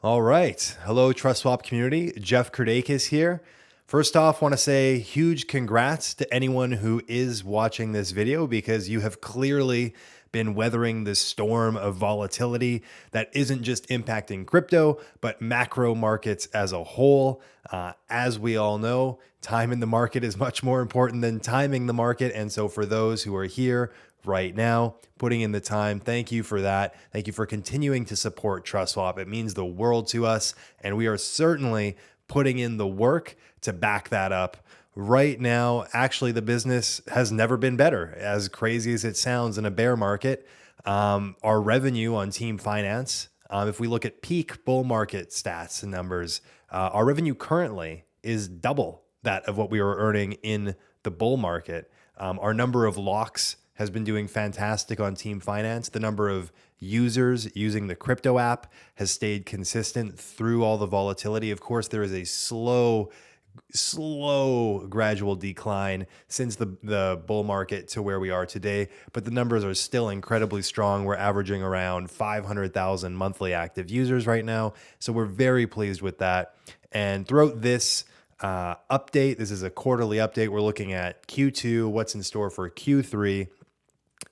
All right. Hello, TrustSwap community. Jeff Kurdakis here. First off, want to say huge congrats to anyone who is watching this video because you have clearly been weathering this storm of volatility that isn't just impacting crypto, but macro markets as a whole. As we all know, time in the market is much more important than timing the market. And so for those who are here right now, putting in the time, thank you for that. Thank you for continuing to support TrustSwap. It means the world to us, and we are certainly putting in the work to back that up. Right now, actually, the business has never been better. As crazy as it sounds in a bear market, our revenue on team finance, if we look at peak bull market stats and numbers, our revenue currently is double that of what we were earning in the bull market. Our number of locks has been doing fantastic on team finance. The number of users using the crypto app has stayed consistent through all the volatility. Of course, there is a slow gradual decline since the bull market to where we are today, but the numbers are still incredibly strong. We're averaging around 500,000 monthly active users right now. So we're very pleased with that. And throughout this update, this is a quarterly update. We're looking at Q2, what's in store for Q3.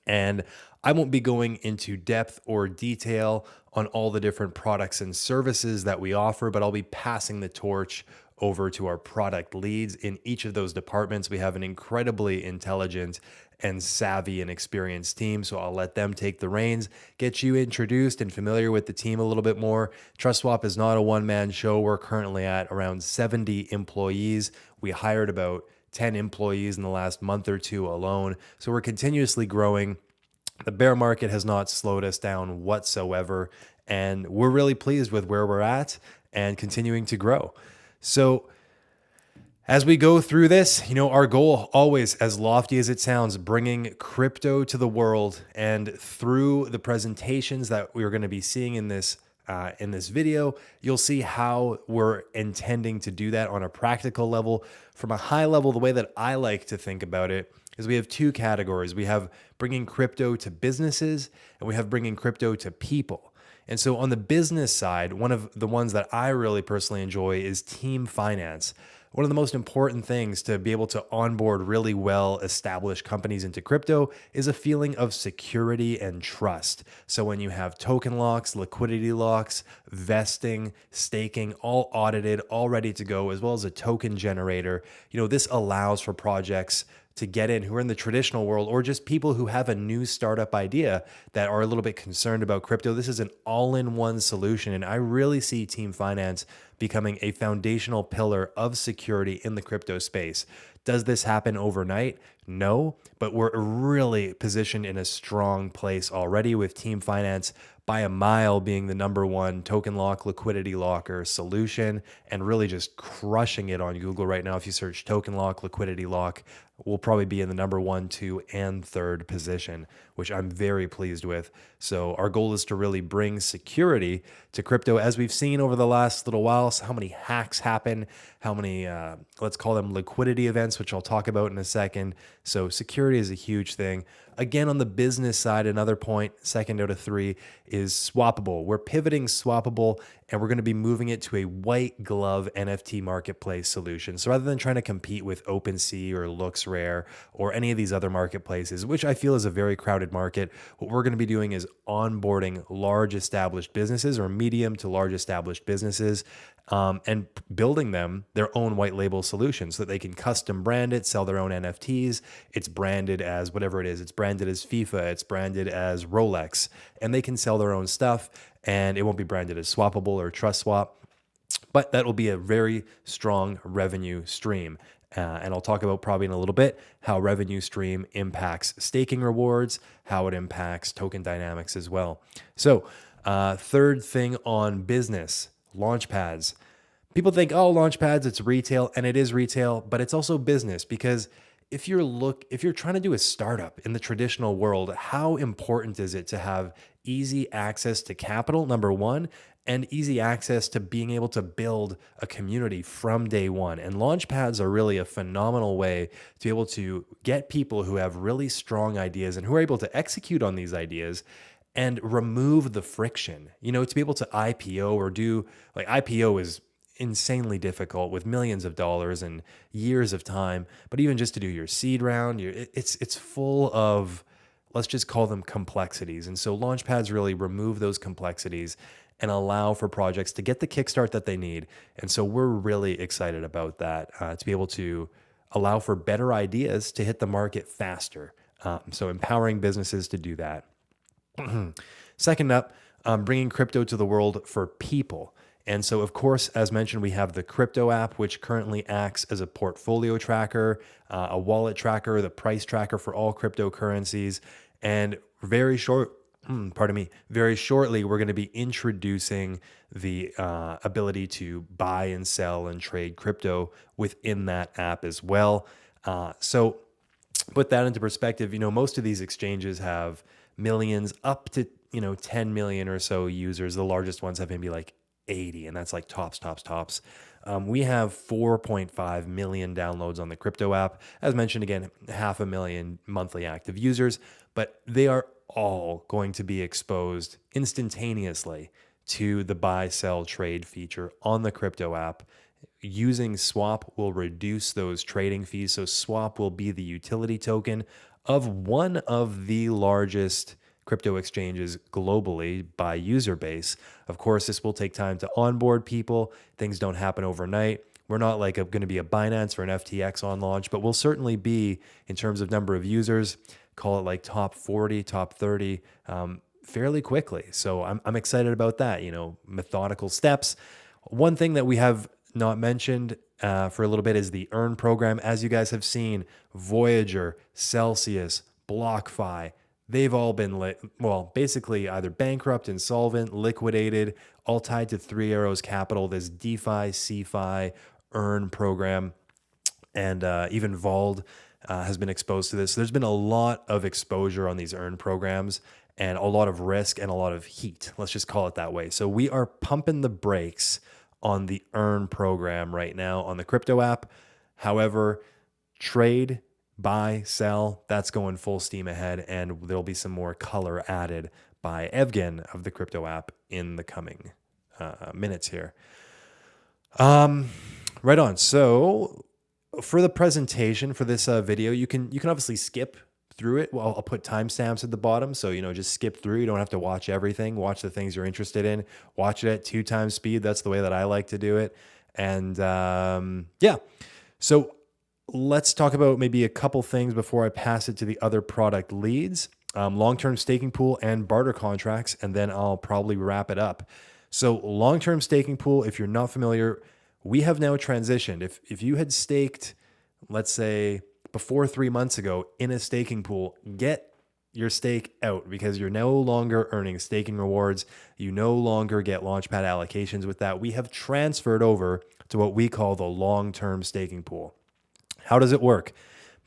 And I won't be going into depth or detail on all the different products and services that we offer, but I'll be passing the torch over to our product leads in each of those departments. We have an incredibly intelligent and savvy and experienced team, so I'll let them take the reins, get you introduced and familiar with the team a little bit more. TrustSwap is not a one-man show. We're currently at around 70 employees. We hired about 10 employees in the last month or two alone. So we're continuously growing. The bear market has not slowed us down whatsoever. And we're really pleased with where we're at and continuing to grow. So as we go through this, our goal always, as lofty as it sounds, bringing crypto to the world. And through the presentations that we're going to be seeing in this video, you'll see how we're intending to do that on a practical level. From a high level, the way that I like to think about it is we have two categories. We have bringing crypto to businesses, and we have bringing crypto to people. And so on the business side, one of the ones that I really personally enjoy is team finance. One of the most important things to be able to onboard really well-established companies into crypto is a feeling of security and trust. So when you have token locks, liquidity locks, vesting, staking, all audited, all ready to go, as well as a token generator, this allows for projects to get in who are in the traditional world, or just people who have a new startup idea that are a little bit concerned about crypto. This is an all-in-one solution, and I really see team finance becoming a foundational pillar of security in the crypto space. Does this happen overnight? No, but we're really positioned in a strong place already with team finance by a mile being the number one token lock, liquidity locker solution, and really just crushing it on Google right now. If you search token lock, liquidity lock, we'll probably be in the number 1, 2, and 3rd position, which I'm very pleased with. So our goal is to really bring security to crypto. As we've seen over the last little while, so how many hacks happen, how many, let's call them liquidity events, which I'll talk about in a second. So security is a huge thing. Again, on the business side, another point, second out of 3, is Swappable. We're pivoting Swappable, and we're going to be moving it to a white glove NFT marketplace solution. So rather than trying to compete with OpenSea or LooksRare or any of these other marketplaces, which I feel is a very crowded market, what we're going to be doing is onboarding large established businesses or medium to large established businesses and building them their own white label solution so that they can custom brand it, sell their own NFTs. It's branded as whatever it is. It's branded as FIFA. It's branded as Rolex, and they can sell their own stuff, and it won't be branded as Swappable or TrustSwap, but that will be a very strong revenue stream. And I'll talk about probably in a little bit how revenue stream impacts staking rewards, how it impacts token dynamics as well. So third thing on business, Launchpads. People think, oh, Launchpads, it's retail, and it is retail, but it's also business, because if you're trying to do a startup in the traditional world, how important is it to have easy access to capital, number one, and easy access to being able to build a community from day one? And Launchpads are really a phenomenal way to be able to get people who have really strong ideas and who are able to execute on these ideas and remove the friction. To be able to IPO or do like IPO is insanely difficult with millions of dollars and years of time. But even just to do your seed round, it's full of, let's just call them complexities. And so Launchpads really remove those complexities and allow for projects to get the kickstart that they need. And so we're really excited about that, to be able to allow for better ideas to hit the market faster. So empowering businesses to do that. Second up, bringing crypto to the world for people. And so, of course, as mentioned, we have the crypto app, which currently acts as a portfolio tracker, a wallet tracker, the price tracker for all cryptocurrencies. And very shortly, we're going to be introducing the ability to buy and sell and trade crypto within that app as well. So put that into perspective, most of these exchanges have millions up to, 10 million or so users. The largest ones have maybe like 80, and that's like tops. We have 4.5 million downloads on the crypto app. As mentioned, again, 500,000 monthly active users, but they are all going to be exposed instantaneously to the buy, sell, trade feature on the crypto app. Using Swap will reduce those trading fees. So Swap will be the utility token of one of the largest crypto exchanges globally by user base. Of course, this will take time to onboard people. Things don't happen overnight. We're not like going to be a Binance or an FTX on launch, but we'll certainly be, in terms of number of users, call it like top 40, top 30, fairly quickly. So I'm excited about that, methodical steps. One thing that we have not mentioned for a little bit is the Earn program. As you guys have seen, Voyager, Celsius, BlockFi, they've all been, basically either bankrupt, insolvent, liquidated, all tied to Three Arrows Capital, this DeFi, CeFi, Earn program. And even Vald has been exposed to this. There's been a lot of exposure on these Earn programs and a lot of risk and a lot of heat. Let's just call it that way. So we are pumping the brakes on the Earn program right now on the crypto app. However, trade, buy, sell, that's going full steam ahead, and there'll be some more color added by Evgen of the crypto app in the coming minutes here. Right on. So for the presentation for this video, you can obviously skip through it. Well, I'll put timestamps at the bottom, so just skip through. You don't have to watch everything. Watch the things you're interested in. Watch it at 2 times speed. That's the way that I like to do it. And yeah, so let's talk about maybe a couple things before I pass it to the other product leads. Long-term staking pool and barter contracts, and then I'll probably wrap it up. So long-term staking pool, if you're not familiar, we have now transitioned. If you had staked, let's say, before 3 months ago in a staking pool, get your stake out because you're no longer earning staking rewards. You no longer get Launchpad allocations with that. We have transferred over to what we call the long-term staking pool. How does it work?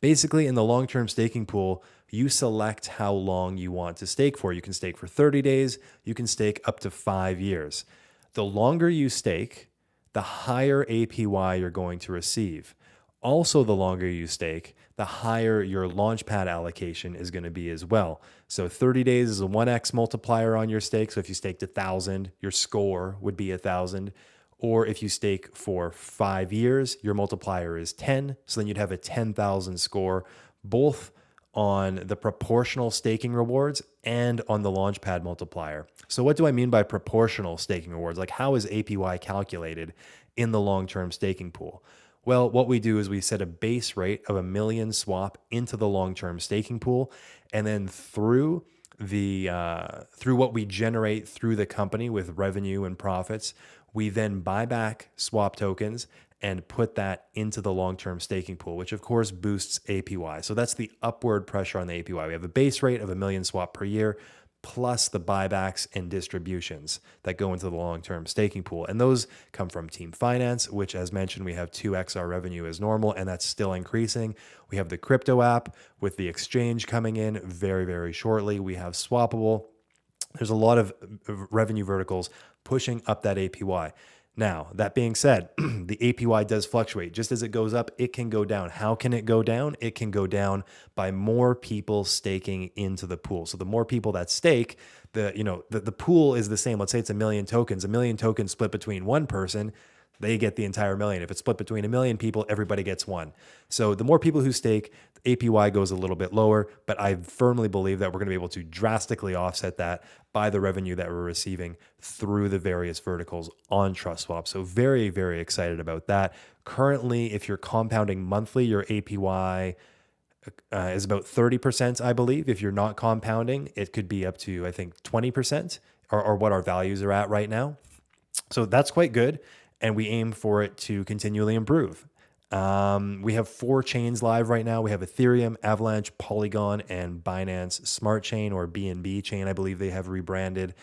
Basically, in the long-term staking pool, you select how long you want to stake for. You can stake for 30 days. You can stake up to 5 years. The longer you stake, the higher APY you're going to receive. Also, the longer you stake, the higher your Launchpad allocation is going to be as well. So 30 days is a 1x multiplier on your stake. So if you staked 1,000, your score would be 1,000. Or if you stake for 5 years, your multiplier is 10. So then you'd have a 10,000 score, both on the proportional staking rewards and on the Launchpad multiplier. So what do I mean by proportional staking rewards? Like, how is APY calculated in the long-term staking pool? Well, what we do is we set a base rate of 1 million swap into the long-term staking pool, and then through what we generate through the company with revenue and profits, we then buy back swap tokens and put that into the long-term staking pool, which of course boosts APY. So that's the upward pressure on the APY. We have a base rate of 1 million swap per year, plus the buybacks and distributions that go into the long-term staking pool. And those come from Team Finance, which, as mentioned, we have 2x our revenue as normal, and that's still increasing. We have the crypto app with the exchange coming in very, very shortly. We have Swappable. There's a lot of revenue verticals pushing up that APY. Now, that being said, the APY does fluctuate. Just as it goes up, it can go down. How can it go down? It can go down by more people staking into the pool. So the more people that stake, the pool is the same. Let's say it's a million tokens. A million tokens split between one person, they get the entire million. If it's split between a million people, everybody gets one. So the more people who stake, the APY goes a little bit lower, but I firmly believe that we're going to be able to drastically offset that by the revenue that we're receiving through the various verticals on TrustSwap. So very, very excited about that. Currently, if you're compounding monthly, your APY is about 30%, I believe. If you're not compounding, it could be up to, I think, 20% or what our values are at right now. So that's quite good. And we aim for it to continually improve. We have 4 chains live right now. We have Ethereum, Avalanche, Polygon, and Binance Smart Chain, or BNB chain, I believe they have rebranded.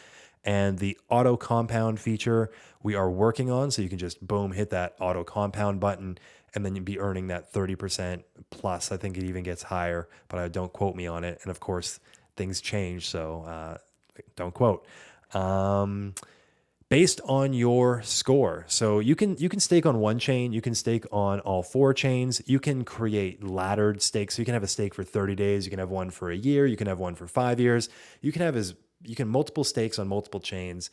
And the auto compound feature we are working on. So you can just boom, hit that auto compound button, and then you'd be earning that 30% plus. I think it even gets higher, but don't quote me on it. And of course, things change. So don't quote. Based on your score. So you can stake on one chain, you can stake on all 4 chains, you can create laddered stakes. So you can have a stake for 30 days, you can have one for a year, you can have one for 5 years. You can multiple stakes on multiple chains.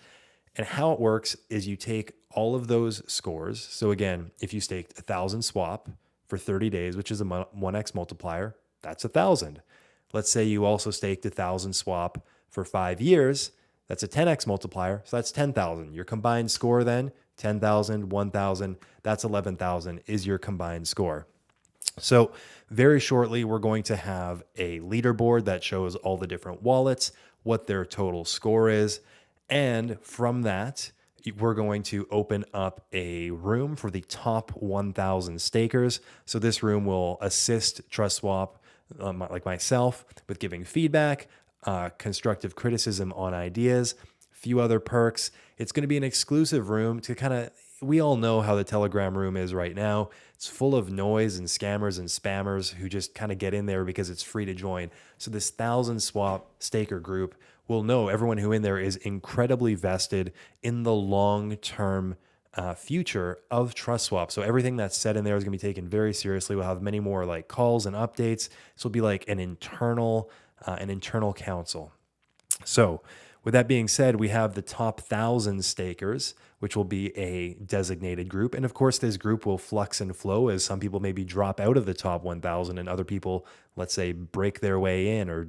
And how it works is you take all of those scores. So again, if you staked 1,000 swap for 30 days, which is a 1x multiplier, that's 1,000. Let's say you also staked 1,000 swap for 5 years. That's a 10x multiplier. So that's 10,000. Your combined score then, 10,000, 1,000, that's 11,000 is your combined score. So very shortly, we're going to have a leaderboard that shows all the different wallets, what their total score is. And from that, we're going to open up a room for the top 1,000 stakers. So this room will assist TrustSwap, like myself, with giving feedback, constructive criticism on ideas, a few other perks. It's going to be an exclusive room to we all know how the Telegram room is right now. It's full of noise and scammers and spammers who just kind of get in there because it's free to join. So this 1,000 swap staker group will know everyone who in there is incredibly vested in the long-term future of TrustSwap. So everything that's said in there is going to be taken very seriously. We'll have many more like calls and updates. This will be like an internal council. So with that being said, we have the top 1,000 stakers, which will be a designated group. And of course, this group will flux and flow as some people maybe drop out of the top 1,000 and other people, let's say, break their way in or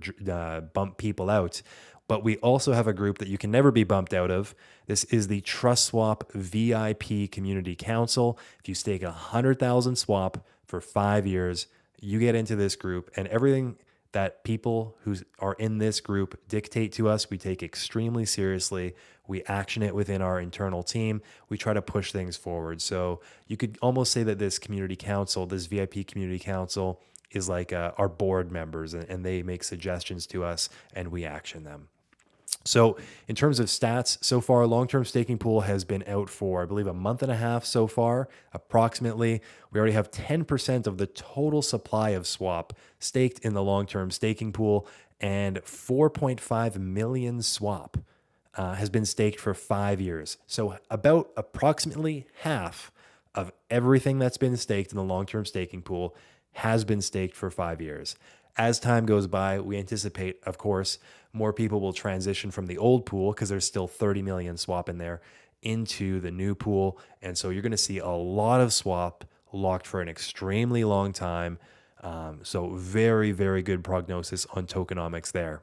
bump people out. But we also have a group that you can never be bumped out of. This is the TrustSwap VIP Community Council. If you stake 100,000 swap for 5 years, you get into this group, and everything that people who are in this group dictate to us, we take extremely seriously. We action it within our internal team. We try to push things forward. So you could almost say that this community council, this VIP community council, is like our board members, and they make suggestions to us and we action them. So in terms of stats, so far, long-term staking pool has been out for, I believe, a month and a half so far, approximately. We already have 10% of the total supply of swap staked in the long-term staking pool, and 4.5 million swap has been staked for 5 years. So about approximately half of everything that's been staked in the long-term staking pool has been staked for 5 years. As time goes by, we anticipate, of course, more people will transition from the old pool because there's still 30 million swap in there into the new pool. And so you're going to see a lot of swap locked for an extremely long time. So very, very good prognosis on tokenomics there.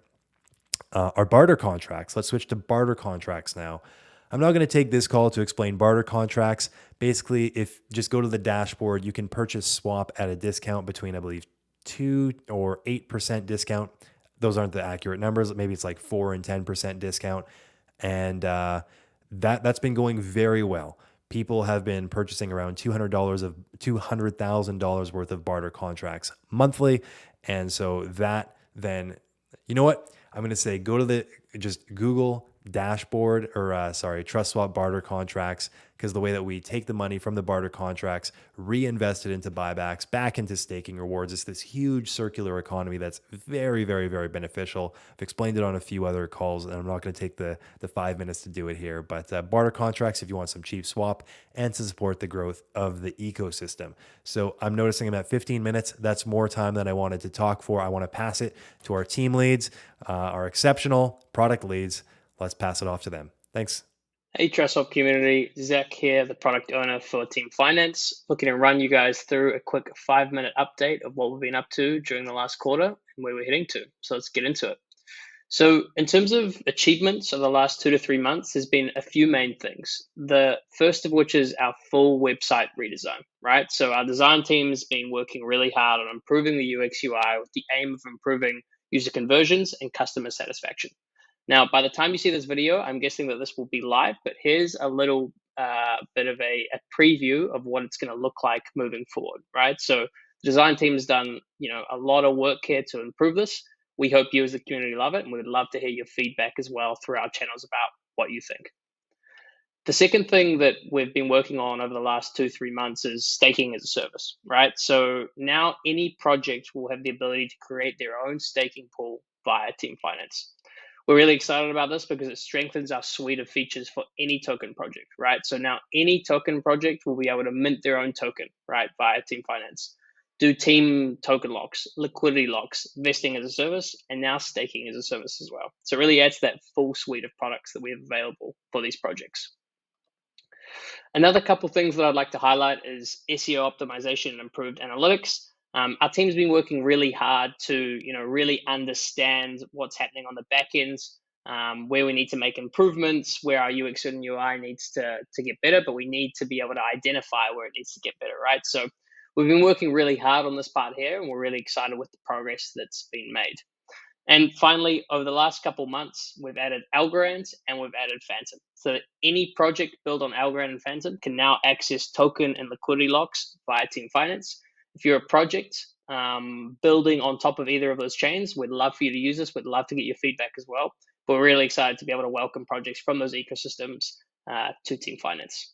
Our barter contracts. Let's switch to barter contracts now. I'm not going to take this call to explain barter contracts. Basically, if just go to the dashboard, you can purchase swap at a discount between, I believe, 2 or 8% discount. Those aren't the accurate numbers. Maybe it's like 4 and 10% discount. And that's been going very well. People have been purchasing around $200,000 worth of barter contracts monthly. And so that then, you know what? I'm going to say just Google dashboard or TrustSwap barter contracts, because the way that we take the money from the barter contracts, reinvest it into buybacks, back into staking rewards, it's this huge circular economy that's very, very, very beneficial. I've explained it on a few other calls, and I'm not going to take the 5 minutes to do it here. But barter contracts, if you want some cheap swap and to support the growth of the ecosystem. So I'm noticing I'm at 15 minutes. That's more time than I wanted to talk for. I want to pass it to our team leads, our exceptional product leads. Let's pass it off to them. Thanks. Hey, TrustSwap community, Zach here, the product owner for Team Finance. Looking to run you guys through a quick 5-minute update of what we've been up to during the last quarter and where we're heading to. So let's get into it. So in terms of achievements of the last 2 to 3 months, there's been a few main things. The first of which is our full website redesign, right? So our design team's been working really hard on improving the UX UI with the aim of improving user conversions and customer satisfaction. Now, by the time you see this video, I'm guessing that this will be live, but here's a little bit of a preview of what it's going to look like moving forward, right? So the design team has done, a lot of work here to improve this. We hope you as the community love it, and we'd love to hear your feedback as well through our channels about what you think. The second thing that we've been working on over the last 2-3 months is staking as a service, right? So now any project will have the ability to create their own staking pool via Team Finance. We're really excited about this because it strengthens our suite of features for any token project, right? So now any token project will be able to mint their own token, right, via Team Finance. Do team token locks, liquidity locks, vesting as a service, and now staking as a service as well. So it really adds that full suite of products that we have available for these projects. Another couple things that I'd like to highlight is SEO optimization and improved analytics. Our team's been working really hard to, really understand what's happening on the back ends, where we need to make improvements, where our UX and UI needs to get better, but we need to be able to identify where it needs to get better, right? So we've been working really hard on this part here, and we're really excited with the progress that's been made. And finally, over the last couple months, we've added Algorand and we've added Phantom. So that any project built on Algorand and Phantom can now access token and liquidity locks via Team Finance. If you're a project building on top of either of those chains, we'd love for you to use this. We'd love to get your feedback as well. But we're really excited to be able to welcome projects from those ecosystems to Team Finance.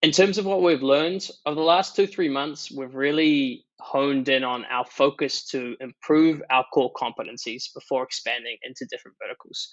In terms of what we've learned over the last 2-3 months, we've really honed in on our focus to improve our core competencies before expanding into different verticals.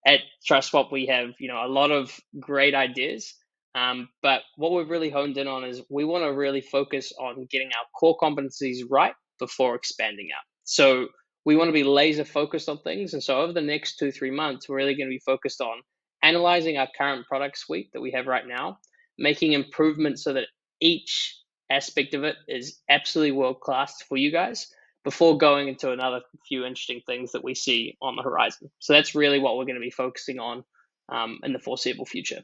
At TrustSwap, we have a lot of great ideas, but what we've really honed in on is we want to really focus on getting our core competencies right before expanding out. So we want to be laser focused on things, and so over the next 2-3 months, we're really going to be focused on analyzing our current product suite that we have right now, making improvements so that each aspect of it is absolutely world class for you guys before going into another few interesting things that we see on the horizon. So that's really what we're going to be focusing on in the foreseeable future.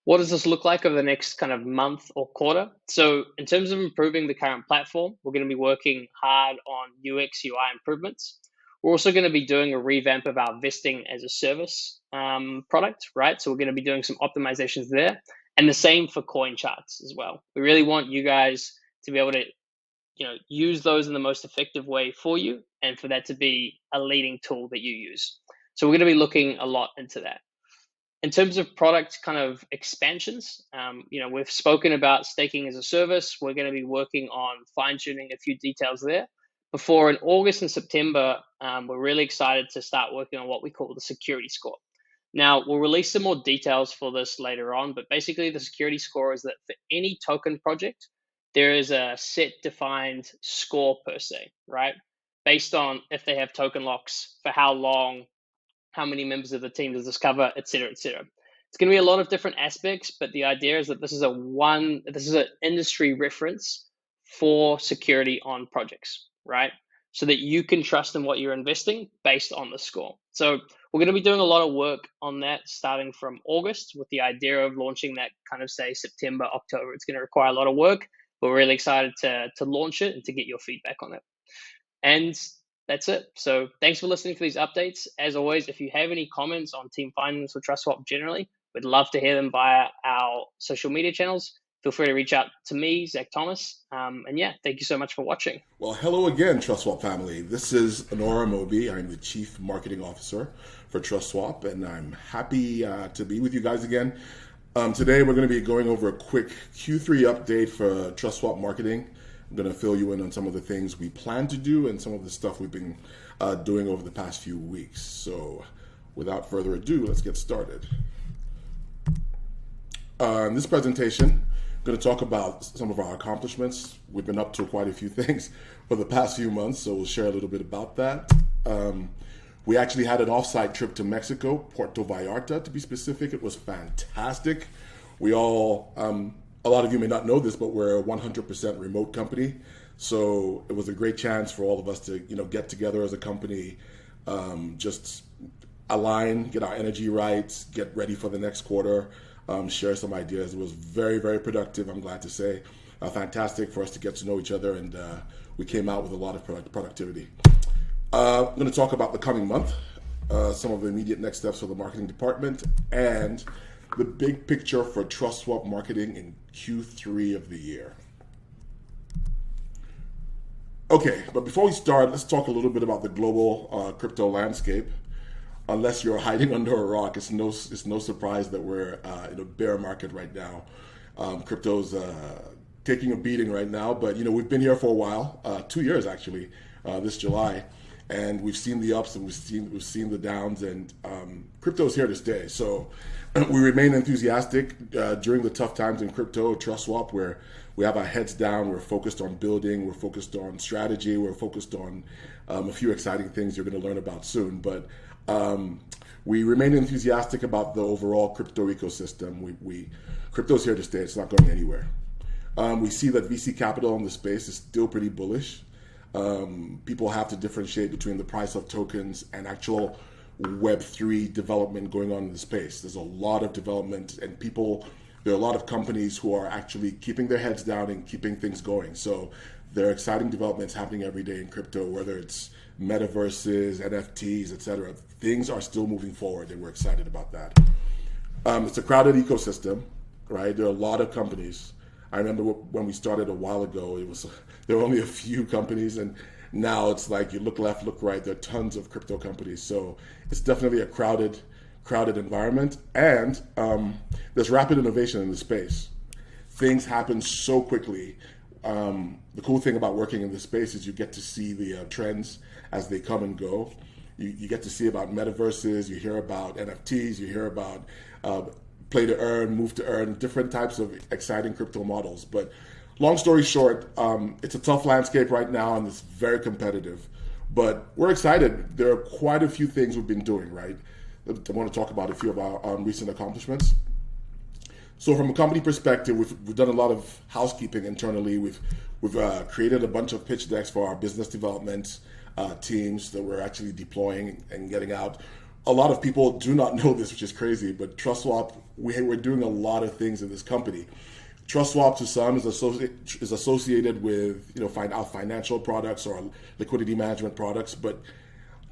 What does this look like over the next kind of month or quarter? So in terms of improving the current platform, we're going to be working hard on UX UI improvements. We're also going to be doing a revamp of our vesting as a service product, right? So we're going to be doing some optimizations there, and the same for coin charts as well. We really want you guys to be able to, use those in the most effective way for you, and for that to be a leading tool that you use. So we're going to be looking a lot into that. In terms of product kind of expansions, we've spoken about staking as a service. We're going to be working on fine tuning a few details there. Before in August and September, we're really excited to start working on what we call the security score. Now, we'll release some more details for this later on, but basically the security score is that for any token project, there is a set defined score per se, right? Based on if they have token locks, for how long, how many members of the team does this cover, et cetera, et cetera. It's going to be a lot of different aspects, but the idea is that this is an industry reference for security on projects, right? So that you can trust in what you're investing based on the score. So we're going to be doing a lot of work on that starting from August, with the idea of launching that kind of say September, October. It's going to require a lot of work, but we're really excited to launch it and to get your feedback on it. And that's it. So thanks for listening to these updates. As always, if you have any comments on Team Finance or TrustSwap generally, we'd love to hear them via our social media channels. feel free to reach out to me, Zach Thomas. And yeah, thank you so much for watching. Well, hello again, TrustSwap family. This is Honora Moby. I'm the Chief Marketing Officer for TrustSwap, and I'm happy to be with you guys again. Today, we're going to be going over a quick Q3 update for TrustSwap marketing. I'm going to fill you in on some of the things we plan to do and some of the stuff we've been doing over the past few weeks. So without further ado, let's get started. In this presentation, I'm going to talk about some of our accomplishments. We've been up to quite a few things for the past few months, so we'll share a little bit about that. We actually had an offsite trip to Mexico, Puerto Vallarta to be specific. It was fantastic. We all, a lot of you may not know this, but we're a 100% remote company. So it was a great chance for all of us to, get together as a company, just align, get our energy right, get ready for the next quarter, share some ideas. It was very, very productive, I'm glad to say. Fantastic for us to get to know each other, and we came out with a lot of productivity. I'm going to talk about the coming month, some of the immediate next steps for the marketing department, and the big picture for TrustSwap marketing in Q3 of the year. Okay, but before we start, let's talk a little bit about the global crypto landscape. Unless you're hiding under a rock, it's no surprise that we're in a bear market right now. Crypto's taking a beating right now, but we've been here for a while, 2 years actually, this July, and we've seen the ups and we've seen the downs, and crypto's here to stay. So we remain enthusiastic during the tough times in crypto. TrustSwap, where we have our heads down, we're focused on building, we're focused on strategy, we're focused on a few exciting things you're going to learn about soon. But we remain enthusiastic about the overall crypto ecosystem. Crypto's here to stay. It's not going anywhere. We see that VC capital in the space is still pretty bullish. People have to differentiate between the price of tokens and actual Web3 development going on in the space. There's a lot of development, and there are a lot of companies who are actually keeping their heads down and keeping things going. So there are exciting developments happening every day in crypto, whether it's metaverses, NFTs, etc. Things are still moving forward, and we're excited about that. It's a crowded ecosystem, right? There are a lot of companies. I remember when we started a while ago, there were only a few companies, and now it's like you look left, look right, there are tons of crypto companies. So it's definitely a crowded environment, and there's rapid innovation in the space. Things happen so quickly. The cool thing about working in this space is you get to see the trends as they come and go. You get to see about metaverses, you hear about NFTs, you hear about play to earn, move to earn, different types of exciting crypto models. But long story short, it's a tough landscape right now, and it's very competitive. But we're excited. There are quite a few things we've been doing, right? I want to talk about a few of our recent accomplishments. So from a company perspective, we've done a lot of housekeeping internally. We've created a bunch of pitch decks for our business development teams that we're actually deploying and getting out. A lot of people do not know this, which is crazy, but TrustSwap, we're doing a lot of things in this company. TrustSwap to some is associated with our financial products or our liquidity management products, but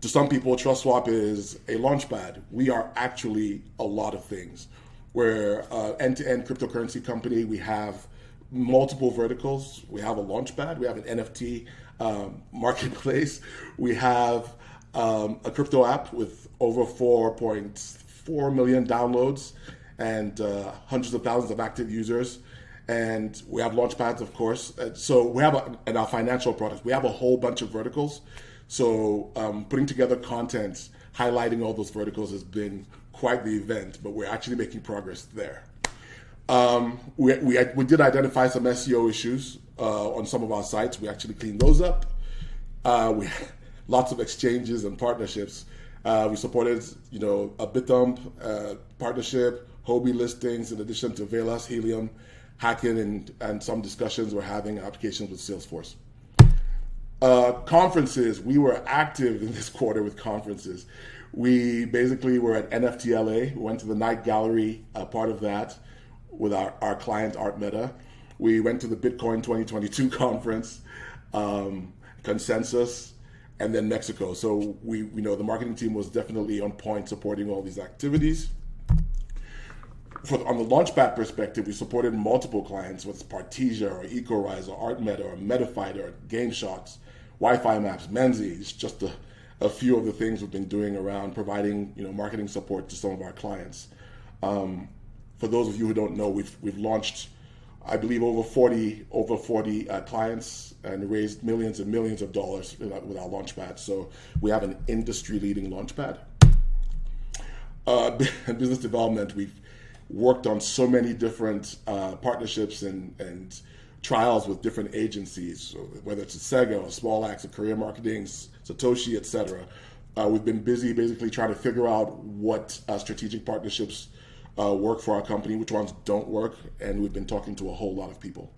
to some people, TrustSwap is a launchpad. We are actually a lot of things. We're an end-to-end cryptocurrency company. We have multiple verticals. We have a launchpad. We have an NFT marketplace. We have a crypto app with over 4.4 million downloads and hundreds of thousands of active users. And we have Launchpads, of course. So we have and our financial products. We have a whole bunch of verticals. So putting together content, highlighting all those verticals has been quite the event, but we're actually making progress there. We did identify some SEO issues on some of our sites. We actually cleaned those up. We had lots of exchanges and partnerships. We supported, a Bithumb partnership, Hobie listings, in addition to Velas, Helium, Hacking, and some discussions we're having applications with Salesforce. Conferences, we were active in this quarter with conferences. We basically were at NFTLA. We went to the night gallery, part of that, with our client Art Meta. We went to the Bitcoin 2022 conference, Consensus, and then Mexico. So the marketing team was definitely on point supporting all these activities. On the Launchpad perspective, we supported multiple clients, whether it's Partisia or EcoRise or ArtMeta or Metafighter or GameShots, Wi-Fi Maps, Menzies, just a few of the things we've been doing around providing marketing support to some of our clients. For those of you who don't know, we've launched, I believe, over 40 clients and raised millions and millions of dollars with our Launchpad. So we have an industry-leading Launchpad. Business development, we've worked on so many different partnerships and trials with different agencies, so whether it's a Sega, or Small Axe, or Career Marketing, Satoshi, etc. We've been busy basically trying to figure out what strategic partnerships work for our company, which ones don't work, and we've been talking to a whole lot of people.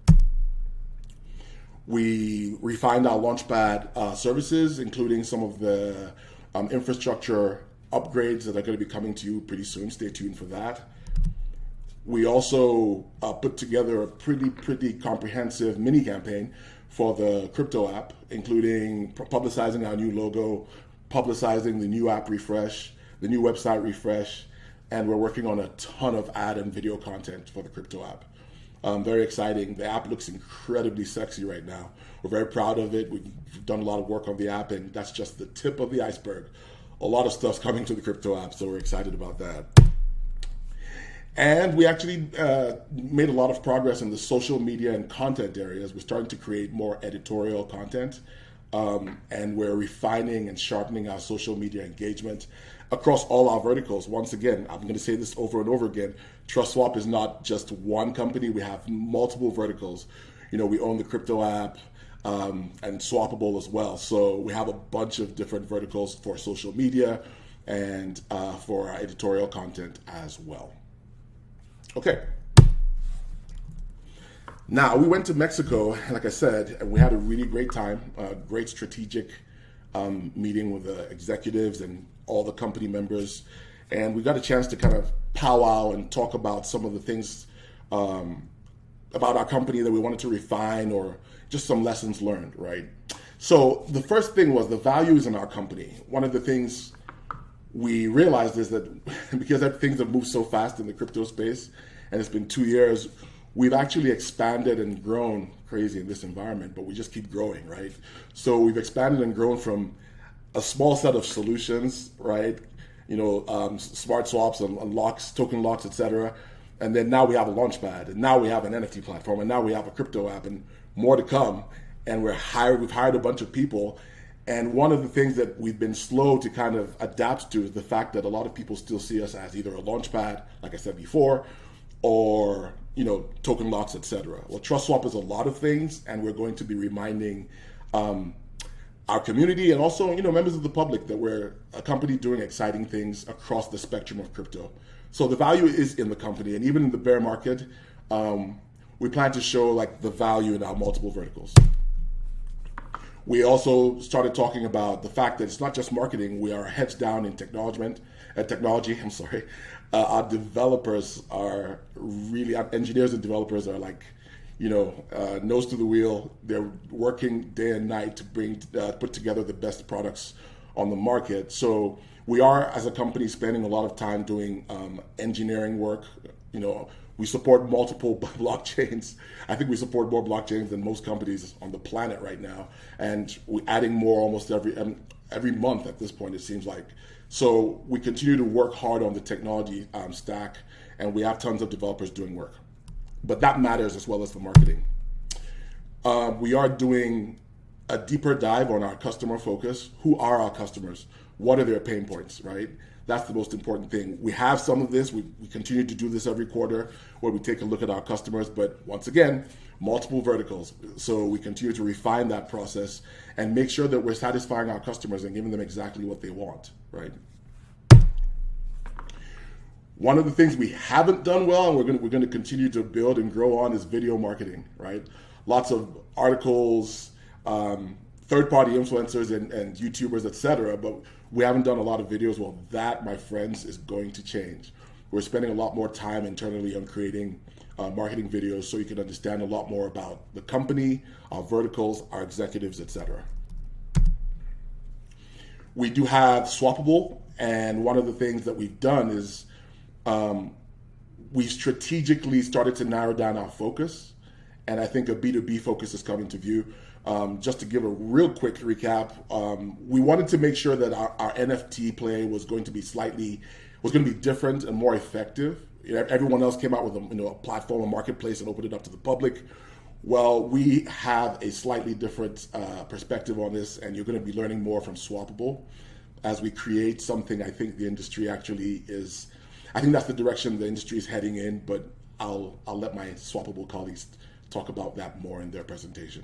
We refined our Launchpad services, including some of the infrastructure upgrades that are going to be coming to you pretty soon. Stay tuned for that. We also put together a pretty comprehensive mini campaign for the crypto app, including publicizing our new logo, publicizing the new app refresh, the new website refresh, and we're working on a ton of ad and video content for the crypto app. Very exciting. The app looks incredibly sexy right now. We're very proud of it. We've done a lot of work on the app, and that's just the tip of the iceberg. A lot of stuff's coming to the crypto app, so we're excited about that. And we actually made a lot of progress in the social media and content areas. We're starting to create more editorial content, and we're refining and sharpening our social media engagement across all our verticals. Once again, I'm going to say this over and over again, TrustSwap is not just one company. We have multiple verticals. We own the crypto app and Swappable as well. So we have a bunch of different verticals for social media and for our editorial content as well. Okay. Now, we went to Mexico, like I said, and we had a really great time, a great strategic meeting with the executives and all the company members. And we got a chance to kind of powwow and talk about some of the things about our company that we wanted to refine, or just some lessons learned, right? So the first thing was the values in our company. One of the things we realized is that because things have moved so fast in the crypto space, and it's been 2 years, we've actually expanded and grown crazy in this environment, but we just keep growing, right? So we've expanded and grown from a small set of solutions, right? Smart swaps and locks, token locks, etc. And then now we have a Launchpad, and now we have an NFT platform, and now we have a crypto app, and more to come. And we've hired a bunch of people. And one of the things that we've been slow to kind of adapt to is the fact that a lot of people still see us as either a Launchpad, like I said before, or token locks, etc. Well, TrustSwap is a lot of things, and we're going to be reminding our community and also members of the public that we're a company doing exciting things across the spectrum of crypto. So the value is in the company, and even in the bear market, we plan to show the value in our multiple verticals. We also started talking about the fact that it's not just marketing. We are heads down in technology. Our developers are really, our engineers and developers are nose to the wheel. They're working day and night to put together the best products on the market. So we are, as a company, spending a lot of time doing engineering work. We support multiple blockchains. I think we support more blockchains than most companies on the planet right now, and we're adding more almost every month at this point, it seems like. So we continue to work hard on the technology stack, and we have tons of developers doing work. But that matters as well as the marketing. We are doing a deeper dive on our customer focus. Who are our customers? What are their pain points, right? That's the most important thing. We have some of this. We continue to do this every quarter where we take a look at our customers. But once again, multiple verticals. So we continue to refine that process and make sure that we're satisfying our customers and giving them exactly what they want, right? One of the things we haven't done well, and we're going to continue to build and grow on, is video marketing, right? Lots of articles, third-party influencers and YouTubers, etc. But we haven't done a lot of videos. Well, that, my friends, is going to change. We're spending a lot more time internally on creating marketing videos so you can understand a lot more about the company, our verticals, our executives, etc. We do have Swappable, and one of the things that we've done is we strategically started to narrow down our focus, and I think a B2B focus is coming to view. Just to give a real quick recap, we wanted to make sure that our NFT play was going to be different and more effective. Everyone else came out with a platform, a marketplace, and opened it up to the public. Well, we have a slightly different perspective on this, and you're going to be learning more from Swappable as we create something. I think the industry actually is. I think that's the direction the industry is heading in. But I'll let my Swappable colleagues talk about that more in their presentation.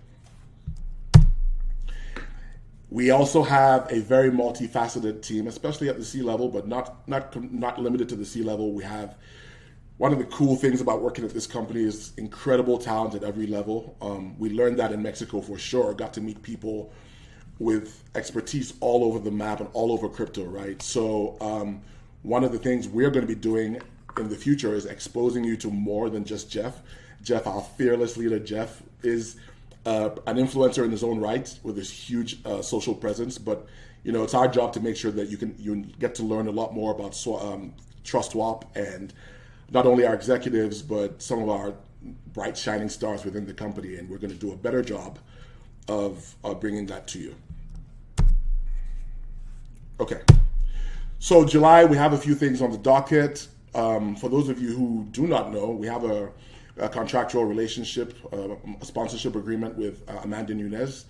We also have a very multifaceted team, especially at the C-level, but not limited to the C-level. We have one of the cool things about working at this company is incredible talent at every level. We learned that in Mexico for sure. Got to meet people with expertise all over the map and all over crypto, right? So one of the things we're going to be doing in the future is exposing you to more than just Jeff. Jeff, our fearless leader, Jeff, is an influencer in his own right with this huge social presence. But it's our job to make sure that you get to learn a lot more about TrustSwap, and not only our executives, but some of our bright shining stars within the company. And we're going to do a better job of bringing that to you. Okay. So July, we have a few things on the docket. For those of you who do not know, we have a contractual relationship, a sponsorship agreement with Amanda Nunes,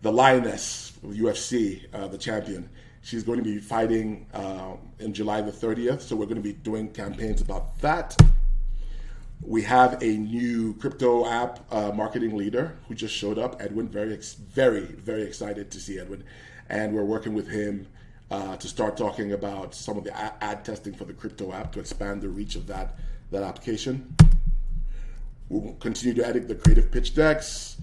the lioness of UFC, the champion. She's going to be fighting in July the 30th, so we're going to be doing campaigns about that. We have a new crypto app marketing leader who just showed up, Edwin. Very, very excited to see Edwin. And we're working with him to start talking about some of the ad testing for the crypto app to expand the reach of that application. We'll continue to edit the creative pitch decks.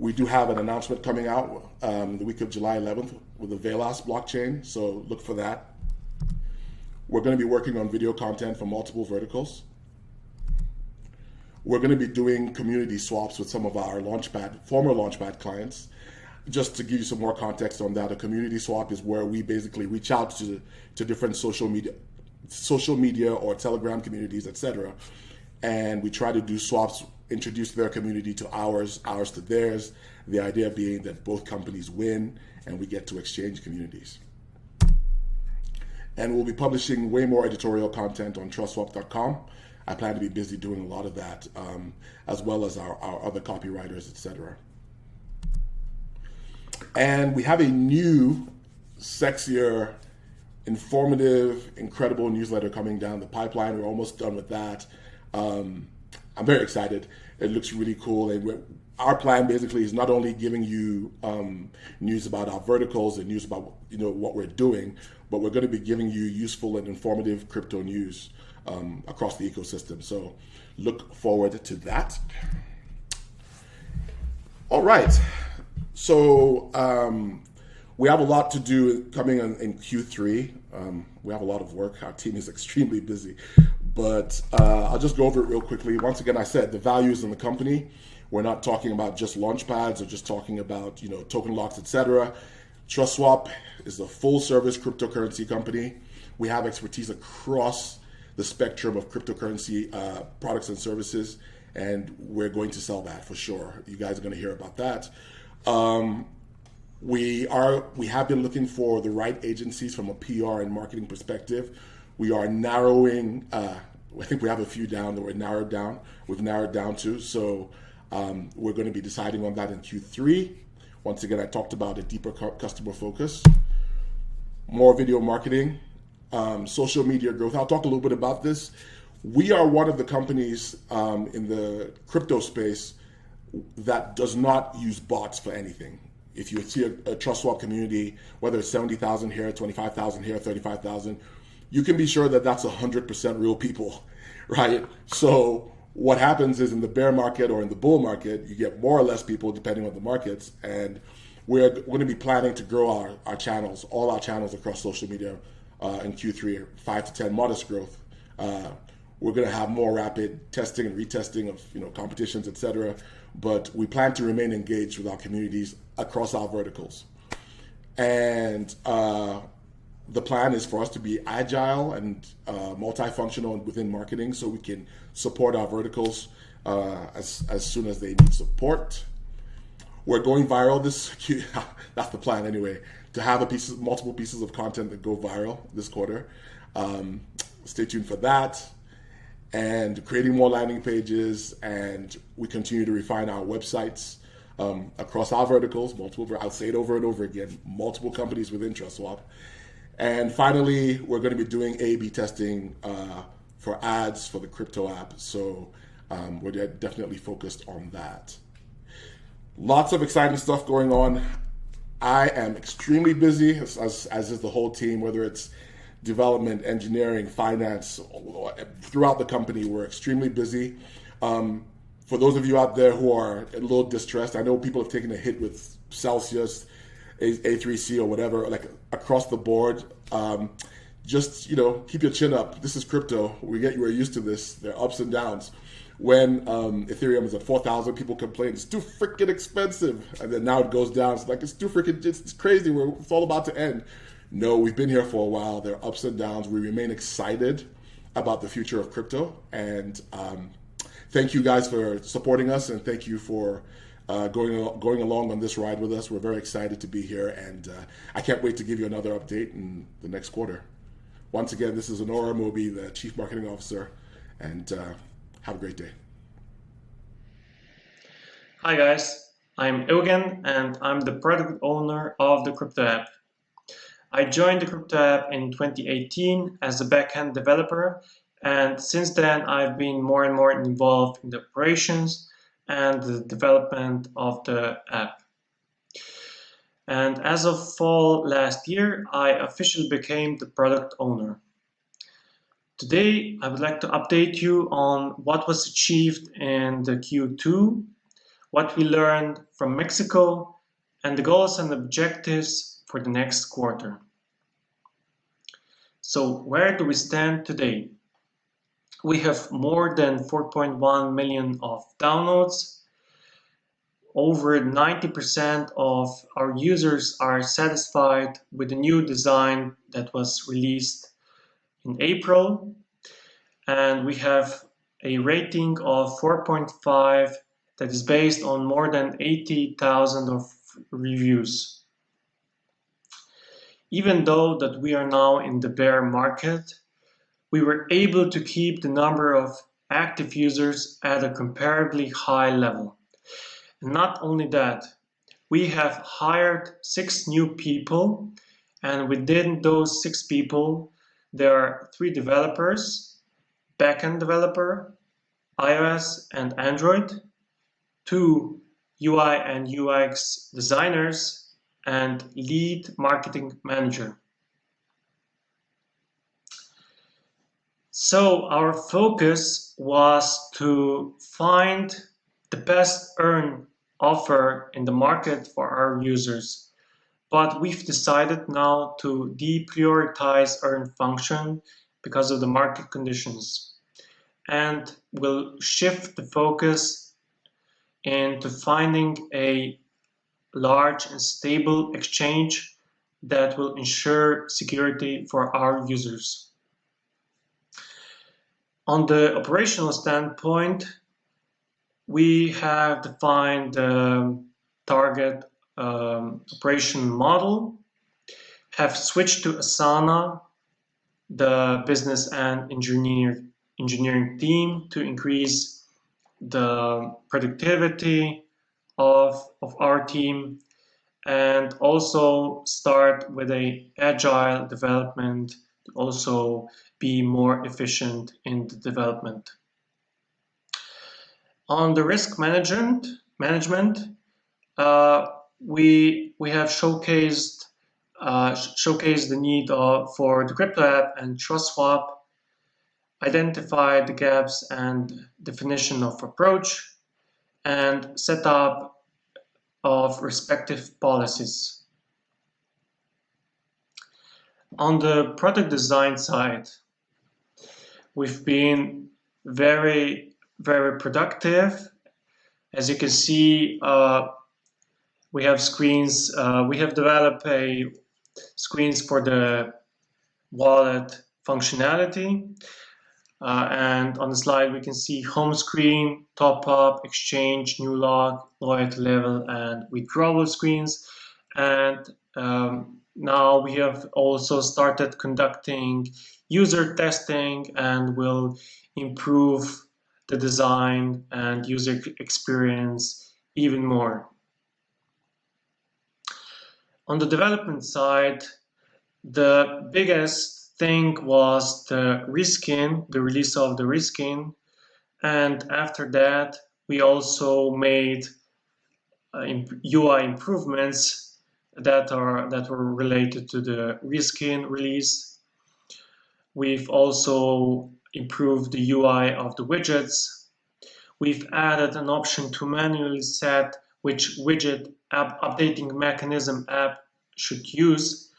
We do have an announcement coming out the week of July 11th with the Velas blockchain, so look for that. We're going to be working on video content for multiple verticals. We're going to be doing community swaps with some of our former Launchpad clients. Just to give you some more context on that, a community swap is where we basically reach out to different social media or Telegram communities, etc., and we try to do swaps, introduce their community to ours to theirs. The idea being that both companies win and we get to exchange communities. And we'll be publishing way more editorial content on TrustSwap.com. I plan to be busy doing a lot of that, as well as our other copywriters, etc. And we have a new, sexier, informative, incredible newsletter coming down the pipeline. We're almost done with that. I'm very excited. It looks really cool. And our plan basically is not only giving you news about our verticals and news about what we're doing, but we're going to be giving you useful and informative crypto news across the ecosystem. So look forward to that. All right. So we have a lot to do coming in Q3. We have a lot of work. Our team is extremely busy. But I'll just go over it real quickly. Once again, I said the values in the company. We're not talking about just Launchpads or just talking about token locks, etc. TrustSwap is a full-service cryptocurrency company. We have expertise across the spectrum of cryptocurrency products and services, and we're going to sell that for sure. You guys are going to hear about that. We have been looking for the right agencies from a PR and marketing perspective. We are narrowing. I think we have a few down that we've narrowed down to. So we're going to be deciding on that in Q3. Once again, I talked about a deeper customer focus, more video marketing, social media growth. I'll talk a little bit about this. We are one of the companies in the crypto space that does not use bots for anything. If you see a TrustSwap community, whether it's 70,000 here, 25,000 here, 35,000, you can be sure that that's 100% real people, right? So what happens is in the bear market or in the bull market, you get more or less people depending on the markets. And we're going to be planning to grow our channels, all our channels across social media in Q3, 5 to 10 modest growth. We're going to have more rapid testing and retesting of competitions, etc. But we plan to remain engaged with our communities across our verticals. And The plan is for us to be agile and multifunctional within marketing, so we can support our verticals as soon as they need support. We're going viral this that's the plan anyway, to have multiple pieces of content that go viral this quarter. Stay tuned for that. And creating more landing pages, and we continue to refine our websites across our verticals, I'll say it over and over again, multiple companies within TrustSwap. And finally, we're going to be doing A/B testing for ads for the crypto app. So we're definitely focused on that. Lots of exciting stuff going on. I am extremely busy, as is the whole team, whether it's development, engineering, finance, throughout the company. We're extremely busy. For those of you out there who are a little distressed, I know people have taken a hit with Celsius, A3C or whatever, like across the board. Just, keep your chin up. This is crypto. We're used to this. There are ups and downs. When Ethereum is at 4,000, people complain it's too freaking expensive, and then now it goes down. It's like it's crazy. It's all about to end. No, we've been here for a while. There are ups and downs. We remain excited about the future of crypto, and thank you guys for supporting us, and thank you for going along on this ride with us. We're very excited to be here, and I can't wait to give you another update in the next quarter. Once again, this is Honora Moby, the Chief Marketing Officer, and have a great day. Hi guys, I'm Eugen and I'm the product owner of the crypto app. I joined the crypto app in 2018 as a backend developer, and since then I've been more and more involved in the operations and the development of the app. And as of fall last year, I officially became the product owner. Today, I would like to update you on what was achieved in the Q2, what we learned from Mexico, and the goals and objectives for the next quarter. So, where do we stand today? We have more than 4.1 million of downloads. Over 90% of our users are satisfied with the new design that was released in April, and we have a rating of 4.5 that is based on more than 80,000 of reviews. Even though that we are now in the bear market, we were able to keep the number of active users at a comparably high level. And not only that, we have hired 6 new people, and within those 6 people, there are 3 developers, backend developer, iOS and Android, 2 UI and UX designers, and lead marketing manager. So our focus was to find the best earn offer in the market for our users. But we've decided now to deprioritize earn function because of the market conditions, and we'll shift the focus into finding a large and stable exchange that will ensure security for our users. On the operational standpoint, we have defined the target operation model, have switched to Asana, the business and engineering team, to increase the productivity of our team, and also start with a agile development to also be more efficient in the development. On the risk management, we have showcased the need for the crypto app and TrustSwap, identified the gaps and definition of approach, and set up of respective policies. On the product design side, we've been very productive. As you can see, we have screens. We have developed screens for the wallet functionality. And on the slide, we can see home screen, top up, exchange, new log, loyalty level, and withdrawal screens. And now we have also started conducting user testing and will improve the design and user experience even more. On the development side, the biggest thing was the reskin, the release of the reskin, and after that we also made UI improvements that were related to the reskin release. We've also improved the UI of the widgets. We've added an option to manually set which widget updating mechanism app should use,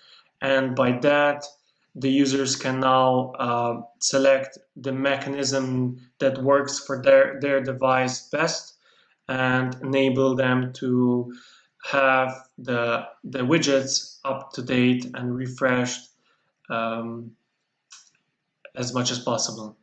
and by that the users can now select the mechanism that works for their device best and enable them to have the widgets up to date and refreshed as much as possible.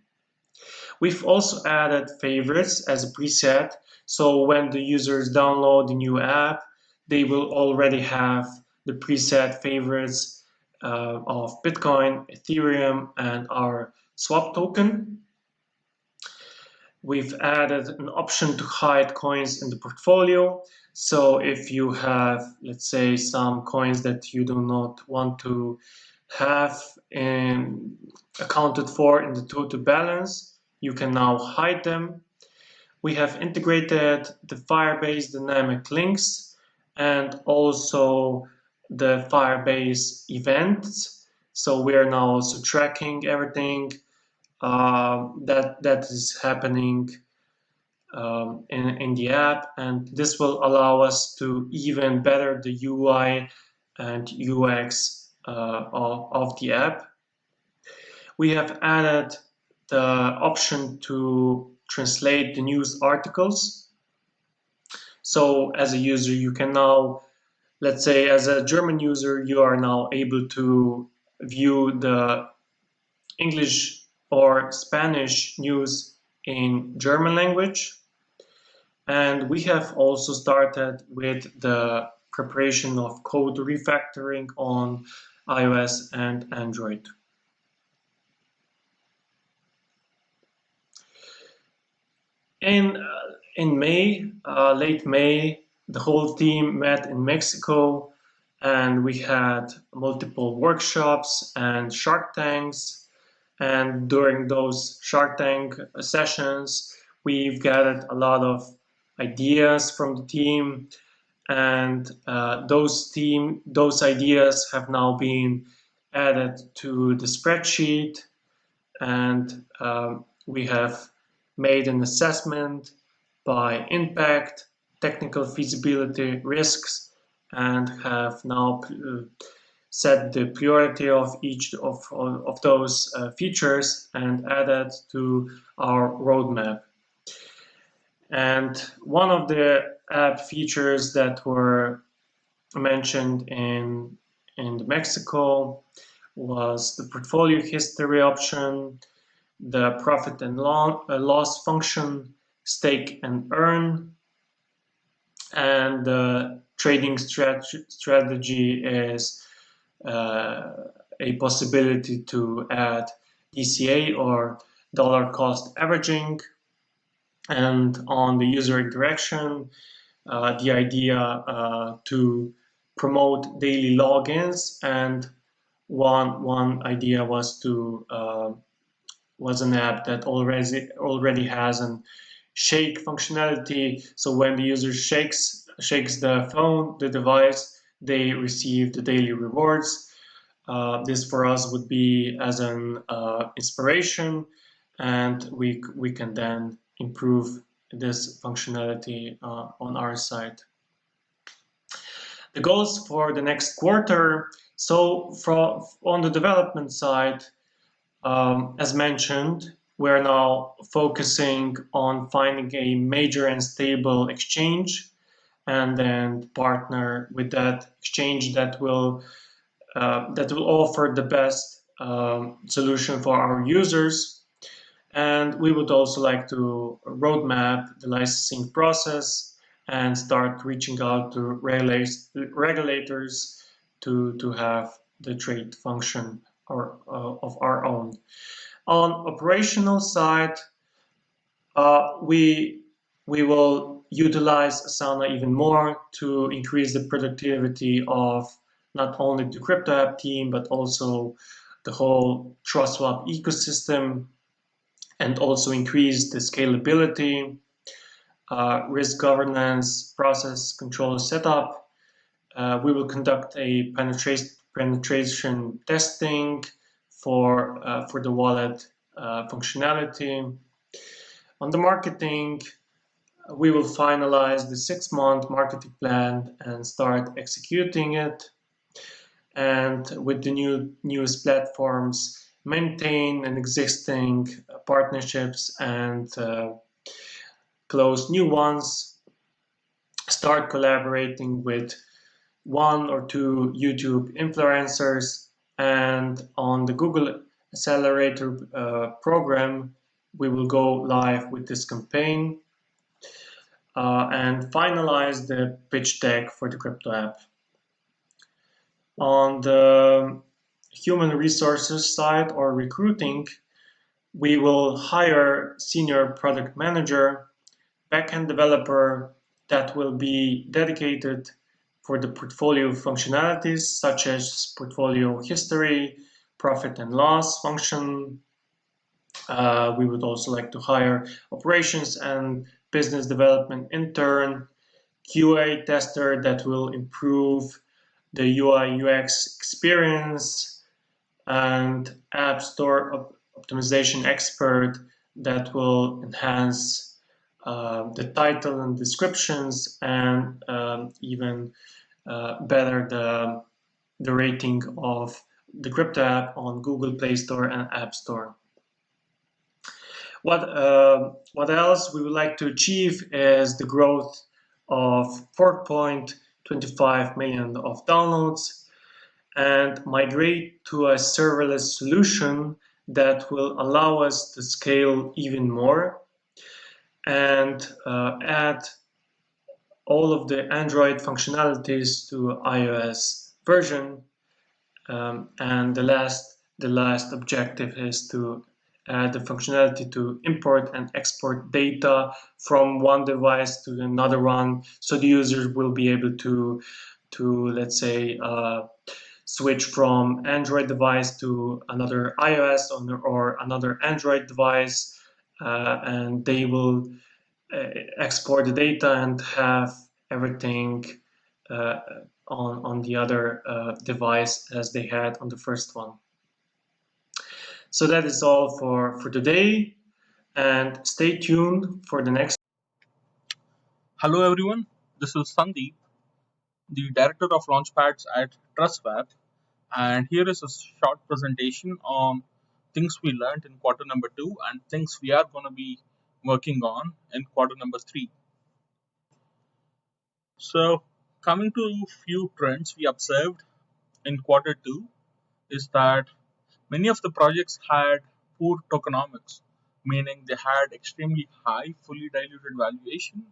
We've also added favorites as a preset, so when the users download the new app, they will already have the preset favorites of Bitcoin, Ethereum, and our swap token. We've added an option to hide coins in the portfolio. So if you have, let's say, some coins that you do not want to have accounted for in the total balance, you can now hide them. We have integrated the Firebase dynamic links and also the Firebase events. So we are now also tracking everything that is happening in the app, and this will allow us to even better the UI and UX of the app. We have added the option to translate the news articles. So as a user, you can now, let's say as a German user, you are now able to view the English or Spanish news in German language. And we have also started with the preparation of code refactoring on iOS and Android. In May, late May, the whole team met in Mexico, and we had multiple workshops and Shark Tanks. And during those Shark Tank sessions, we've gathered a lot of ideas from the team, and those ideas have now been added to the spreadsheet, and we have made an assessment by impact, technical feasibility, risks, and have now set the priority of each of those features and added to our roadmap. And one of the app features that were mentioned in Mexico was the portfolio history option, the profit and loss function, stake and earn, and the trading strategy is a possibility to add DCA or dollar cost averaging. And on the user interaction, the idea to promote daily logins, and one idea was to was an app that already has an shake functionality. So when the user shakes the phone, the device, they receive the daily rewards. This for us would be as an inspiration, and we can then improve this functionality on our side. The goals for the next quarter. So on the development side, as mentioned, we're now focusing on finding a major and stable exchange, and then partner with that exchange that will offer the best solution for our users. And we would also like to roadmap the licensing process and start reaching out to regulators to have the trade function of our own. On operational side, we will utilize Asana even more to increase the productivity of not only the crypto app team but also the whole TrustSwap ecosystem, and also increase the scalability, risk governance, process control setup. We will conduct a penetration testing for the wallet functionality. On the marketing, we will finalize the 6-month marketing plan and start executing it. And with the newest platforms, maintain an existing partnerships and close new ones. Start collaborating with 1 or 2 YouTube influencers, and on the Google Accelerator program, we will go live with this campaign and finalize the pitch deck for the crypto app. On the human resources side or recruiting, we will hire senior product manager, backend developer that will be dedicated for the portfolio functionalities such as portfolio history, profit and loss function. We would also like to hire operations and business development intern, QA tester that will improve the UI UX experience, and app store optimization expert that will enhance the title and descriptions and even better the rating of the crypto app on Google Play Store and App Store. What else we would like to achieve is the growth of 4.25 million of downloads and migrate to a serverless solution that will allow us to scale even more, and add all of the Android functionalities to iOS version. And the last objective is to add the functionality to import and export data from one device to another one, so the users will be able to let's say switch from Android device to another iOS or another Android device, and they will export the data and have everything on the other device as they had on the first one. So that is all for today, and stay tuned for the next. Hello everyone, this is Sandeep, the director of Launchpads at TrustSwap, and here is a short presentation on things we learned in quarter number 2 and things we are going to be working on in quarter number 3. So, coming to a few trends we observed in quarter 2 is that many of the projects had poor tokenomics, meaning they had extremely high fully diluted valuation,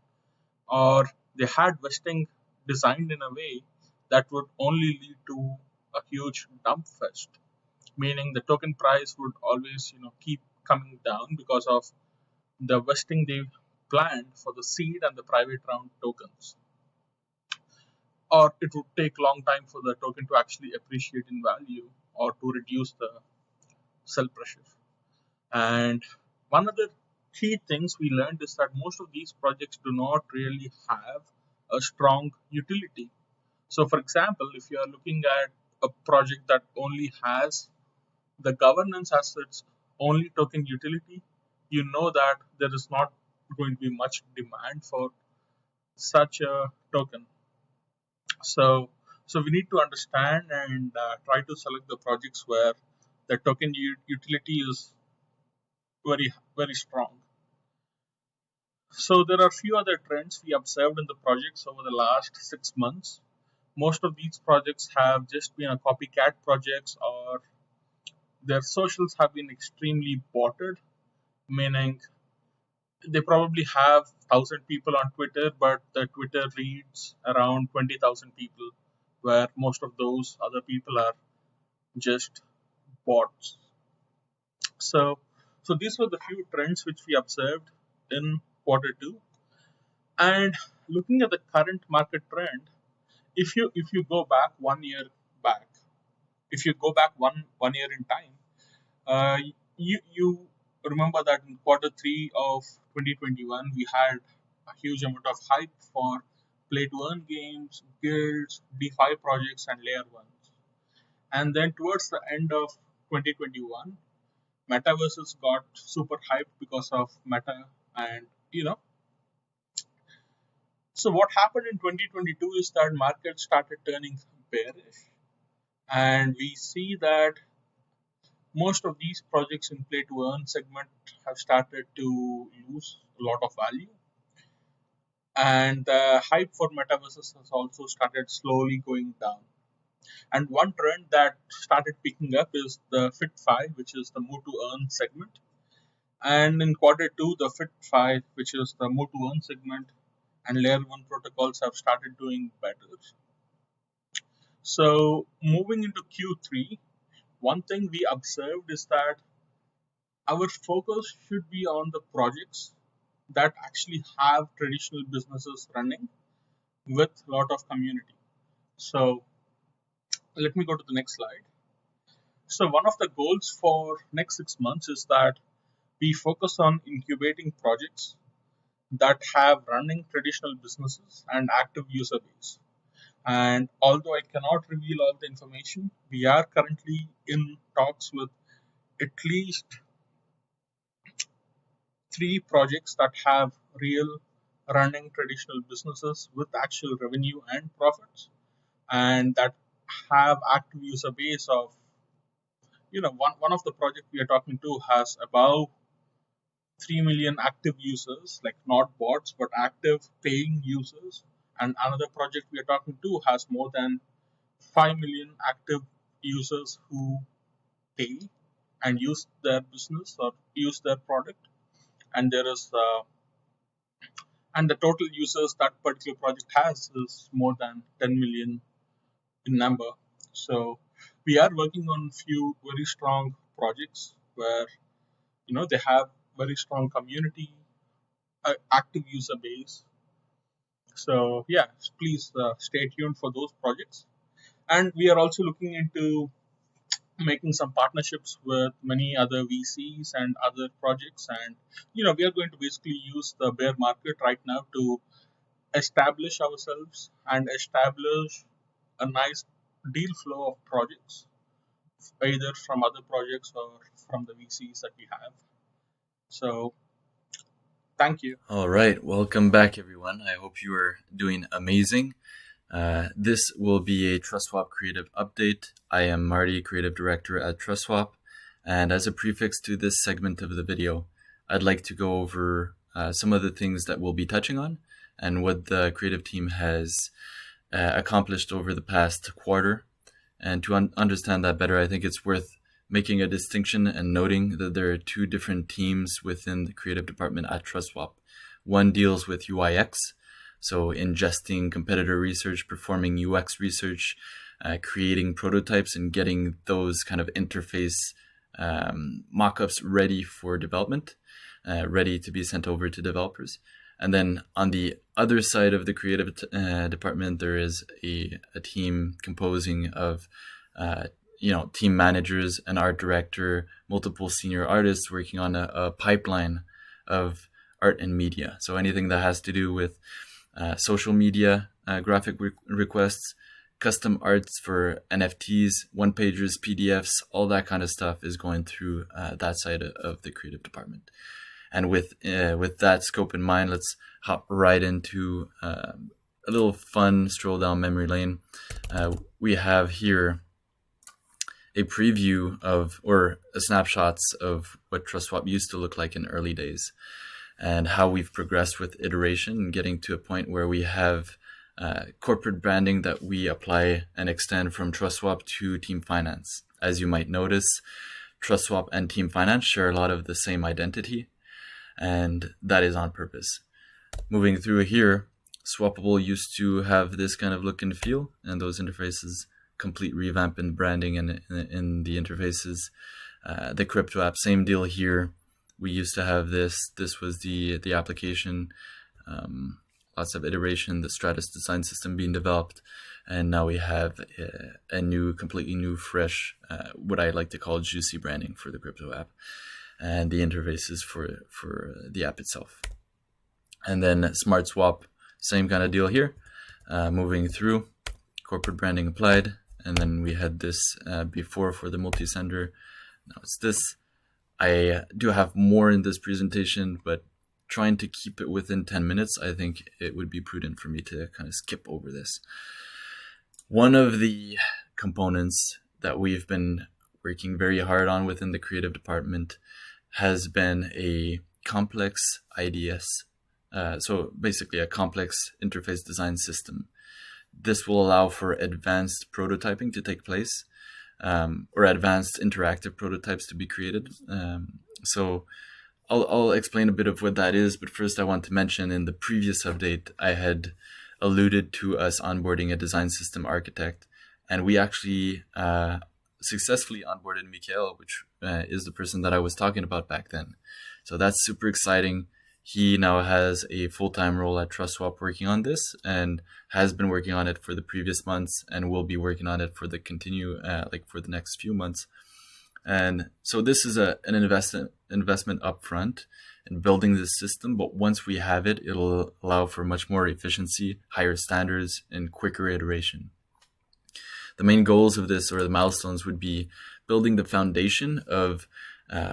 or they had vesting designed in a way that would only lead to a huge dump fest, meaning the token price would always keep coming down because of the vesting they planned for the seed and the private round tokens, or it would take long time for the token to actually appreciate in value or to reduce the sell pressure. And one of the key things we learned is that most of these projects do not really have a strong utility. So for example, if you are looking at a project that only has the governance as its only token utility, you know that there is not going to be much demand for such a token. So we need to understand and try to select the projects where the token utility is very, very strong. So there are a few other trends we observed in the projects over the last 6 months. Most of these projects have just been a copycat projects, or their socials have been extremely botted, meaning they probably have 1,000 people on Twitter, but the Twitter reads around 20,000 people, where most of those other people are just bots. So these were the few trends which we observed in quarter two. And looking at the current market trend, if you go back 1 year back, if you go back one year in time, uh, you remember that in quarter three of 2021 we had a huge amount of hype for play to earn games, guilds, DeFi projects, and layer ones. And then towards the end of 2021, metaverses got super hyped because of Meta, and so what happened in 2022 is that markets started turning bearish, and we see that most of these projects in play to earn segment have started to lose a lot of value, and the hype for metaverses has also started slowly going down. And one trend that started picking up is the Fit5, which is the move to earn segment. And in quarter two, the Fit5, which is the move to earn segment, and layer one protocols have started doing better. So moving into Q3, one thing we observed is that our focus should be on the projects that actually have traditional businesses running with a lot of community. So let me go to the next slide. So one of the goals for next 6 months is that we focus on incubating projects that have running traditional businesses and active user base. And although I cannot reveal all the information, we are currently in talks with at least 3 projects that have real running traditional businesses with actual revenue and profits, and that have active user base of, one of the projects we are talking to has about 3 million active users, like not bots, but active paying users. And another project we are talking to has more than 5 million active users who pay and use their business or use their product. And there is, and the total users that particular project has is more than 10 million in number. So we are working on few very strong projects where, they have very strong community, active user base. So yeah, please stay tuned for those projects. And we are also looking into making some partnerships with many other VCs and other projects. And we are going to basically use the bear market right now to establish ourselves and establish a nice deal flow of projects, either from other projects or from the VCs that we have. So thank you. All right, welcome back, everyone. I hope you are doing amazing. This will be a TrustSwap creative update. I am Marty, creative director at TrustSwap, and as a prefix to this segment of the video, I'd like to go over some of the things that we'll be touching on and what the creative team has accomplished over the past quarter. And to understand that better, I think it's worth making a distinction and noting that there are 2 different teams within the creative department at TrustSwap. One deals with UIX, so ingesting competitor research, performing UX research, creating prototypes, and getting those kind of interface mock-ups ready for development, ready to be sent over to developers. And then on the other side of the creative department, there is a team composing of team managers, an art director, multiple senior artists working on a pipeline of art and media. So anything that has to do with social media, graphic requests, custom arts for NFTs, one-pagers, PDFs, all that kind of stuff is going through that side of the creative department. And with that scope in mind, let's hop right into a little fun stroll down memory lane. We have here a preview of, or snapshots of what TrustSwap used to look like in early days, and how we've progressed with iteration and getting to a point where we have corporate branding that we apply and extend from TrustSwap to Team Finance. As you might notice, TrustSwap and Team Finance share a lot of the same identity, and that is on purpose. Moving through here, Swappable used to have this kind of look and feel, and those interfaces, complete revamp in branding and in the interfaces. The crypto app, same deal here. We used to have this. This was the application. Lots of iteration, the Stratus design system being developed, and now we have a new, completely new, fresh, what I like to call juicy branding for the crypto app, and the interfaces for the app itself. And then Smart Swap, same kind of deal here. Moving through, corporate branding applied, and then we had this before for the multi-sender. Now it's this. I do have more in this presentation, but trying to keep it within 10 minutes, I think it would be prudent for me to kind of skip over this. One of the components that we've been working very hard on within the creative department has been a complex IDS. So basically a complex interface design system. This will allow for advanced prototyping to take place, or advanced interactive prototypes to be created. So I'll explain a bit of what that is, but first I want to mention in the previous update, I had alluded to us onboarding a design system architect, and we actually successfully onboarded Mikhail, which is the person that I was talking about back then. So that's super exciting. He now has a full-time role at TrustSwap working on this, and has been working on it for the previous months, and will be working on it for the for the next few months. And so this is an investment upfront in building this system, but once we have it, it'll allow for much more efficiency, higher standards, and quicker iteration. The main goals of this, or the milestones, would be building the foundation of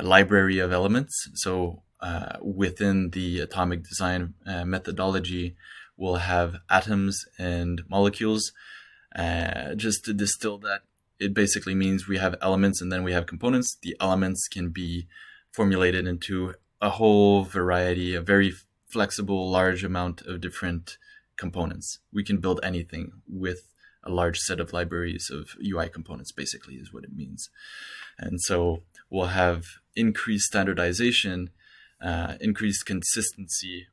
library of elements. So within the atomic design methodology, we'll have atoms and molecules. Just to distill that, it basically means we have elements and then we have components. The elements can be formulated into a whole variety, a very flexible, large amount of different components. We can build anything with a large set of libraries of UI components, basically, is what it means. And so we'll have increased standardization, increased consistency,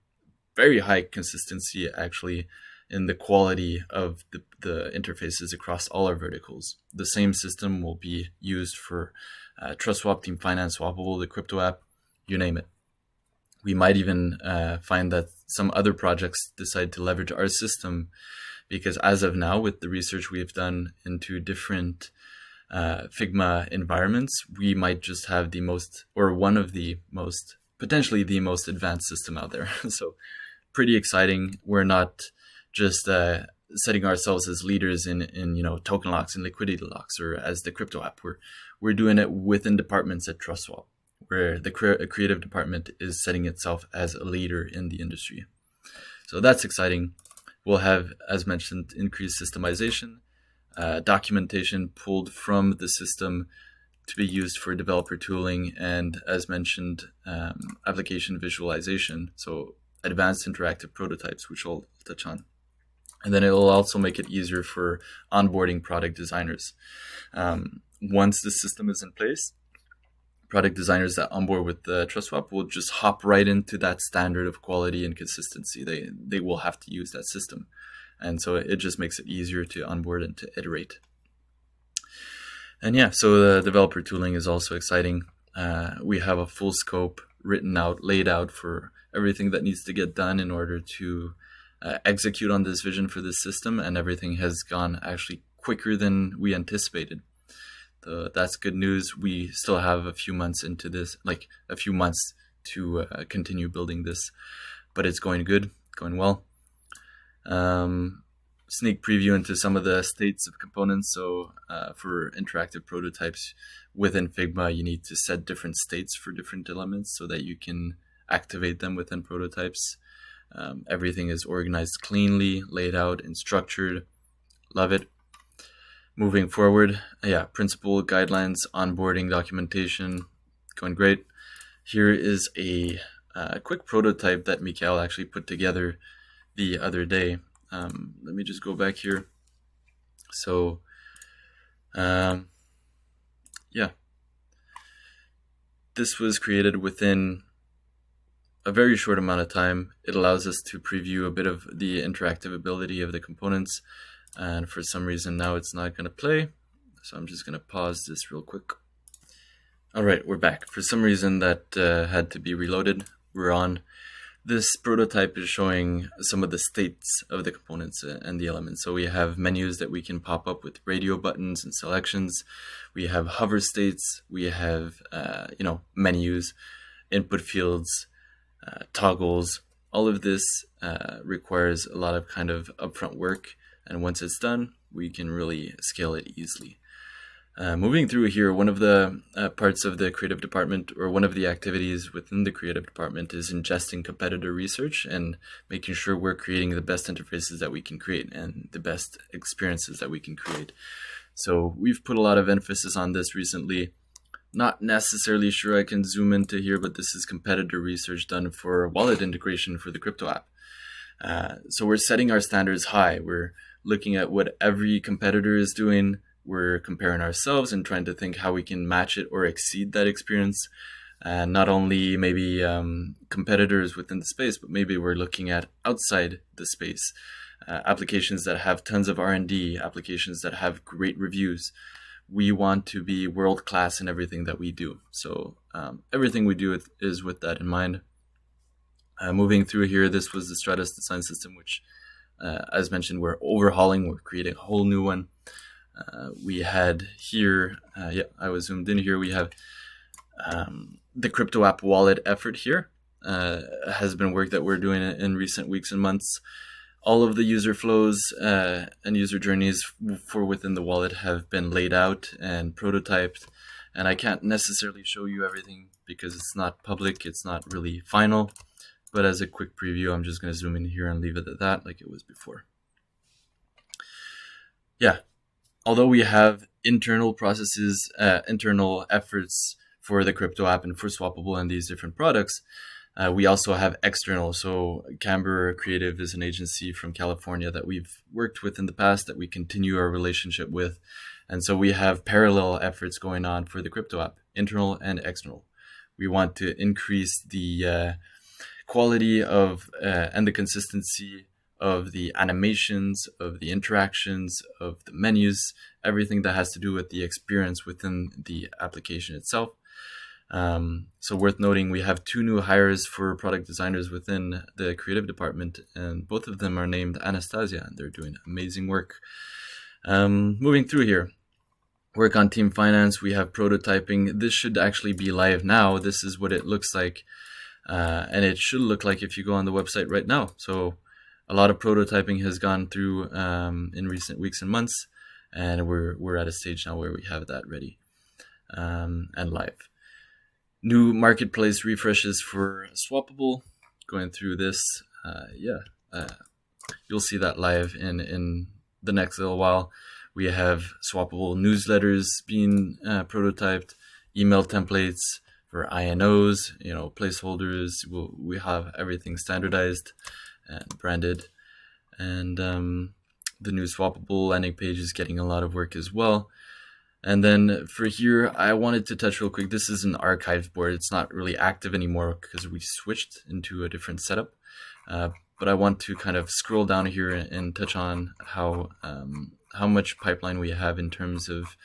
very high consistency, actually, in the quality of the interfaces across all our verticals. The same system will be used for TrustSwap, Team Finance, Swappable, the crypto app, you name it. We might even find that some other projects decide to leverage our system, because as of now, with the research we've done into different Figma environments, we might just have the most, or one of the most, potentially the most advanced system out there. So pretty exciting. We're not just setting ourselves as leaders in token locks and liquidity locks, or as the crypto app. We're doing it within departments at TrustSwap, where the creative department is setting itself as a leader in the industry. So that's exciting. We'll have, as mentioned, increased systemization, documentation pulled from the system to be used for developer tooling, and as mentioned, application visualization. So advanced interactive prototypes, which I'll touch on. And then it'll also make it easier for onboarding product designers. Once the system is in place, product designers that onboard with the TrustSwap will just hop right into that standard of quality and consistency. They will have to use that system. And so it just makes it easier to onboard and to iterate. And yeah, so the developer tooling is also exciting. We have a full scope written out, laid out for everything that needs to get done in order to execute on this vision for this system, and everything has gone actually quicker than we anticipated. That's good news. We still have a few months into this, like a few months to continue building this, but it's going good, going well. Sneak preview into some of the states of components. So for interactive prototypes within Figma, you need to set different states for different elements so that you can activate them within prototypes. Everything is organized cleanly, laid out, and structured. Love it. Moving forward, principle, guidelines, onboarding, documentation, going great. Here is a quick prototype that Mikhail actually put together the other day. Let me just go back here. So, This was created within a very short amount of time. It allows us to preview a bit of the interactive ability of the components. And for some reason now it's not going to play. So I'm just going to pause this real quick. All right, we're back. For some reason that had to be reloaded. We're on. This prototype is showing some of the states of the components and the elements. So we have menus that we can pop up with radio buttons and selections. We have hover states. We have, menus, input fields, toggles. All of this requires a lot of kind of upfront work. And once it's done, we can really scale it easily. Moving through here, one of the parts of the creative department, or one of the activities within the creative department, is ingesting competitor research and making sure we're creating the best interfaces that we can create and the best experiences that we can create. So we've put a lot of emphasis on this recently. Not necessarily sure I can zoom into here, but this is competitor research done for wallet integration for the crypto app. So we're setting our standards high. We're looking at what every competitor is doing. We're comparing ourselves and trying to think how we can match it or exceed that experience. And not only maybe competitors within the space, but maybe we're looking at outside the space. Applications that have tons of R&D, applications that have great reviews. We want to be world-class in everything that we do. So everything we do is with that in mind. Moving through here, this was the Stratus design system, which, as mentioned, we're overhauling. We're creating a whole new one. We had here, I was zoomed in here. We have the crypto app wallet effort here. Has been work that we're doing in recent weeks and months. All of the user flows and user journeys for within the wallet have been laid out and prototyped. And I can't necessarily show you everything because it's not public. It's not really final. But as a quick preview, I'm just going to zoom in here and leave it at that like it was before. Yeah. Although we have internal processes, internal efforts for the crypto app and for Swappable and these different products, we also have external. So Camber Creative is an agency from California that we've worked with in the past that we continue our relationship with. And so we have parallel efforts going on for the crypto app, internal and external. We want to increase the quality of and the consistency of the animations, of the interactions, of the menus, everything that has to do with the experience within the application itself. So worth noting, we have 2 new hires for product designers within the creative department, and both of them are named Anastasia, and they're doing amazing work. Moving through here, work on team finance. We have prototyping. This should actually be live now. This is what it looks like. And it should look like if you go on the website right now. So a lot of prototyping has gone through in recent weeks and months, and we're at a stage now where we have that ready and live. New marketplace refreshes for Swappable. Going through this, you'll see that live in the next little while. We have Swappable newsletters being prototyped, email templates for INOs, placeholders. We have everything standardized and branded, and the new Swappable landing page is getting a lot of work as well. And then for here, I wanted to touch real quick. This is an archive board. It's not really active anymore because we switched into a different setup. But I want to kind of scroll down here and touch on how much pipeline we have in terms of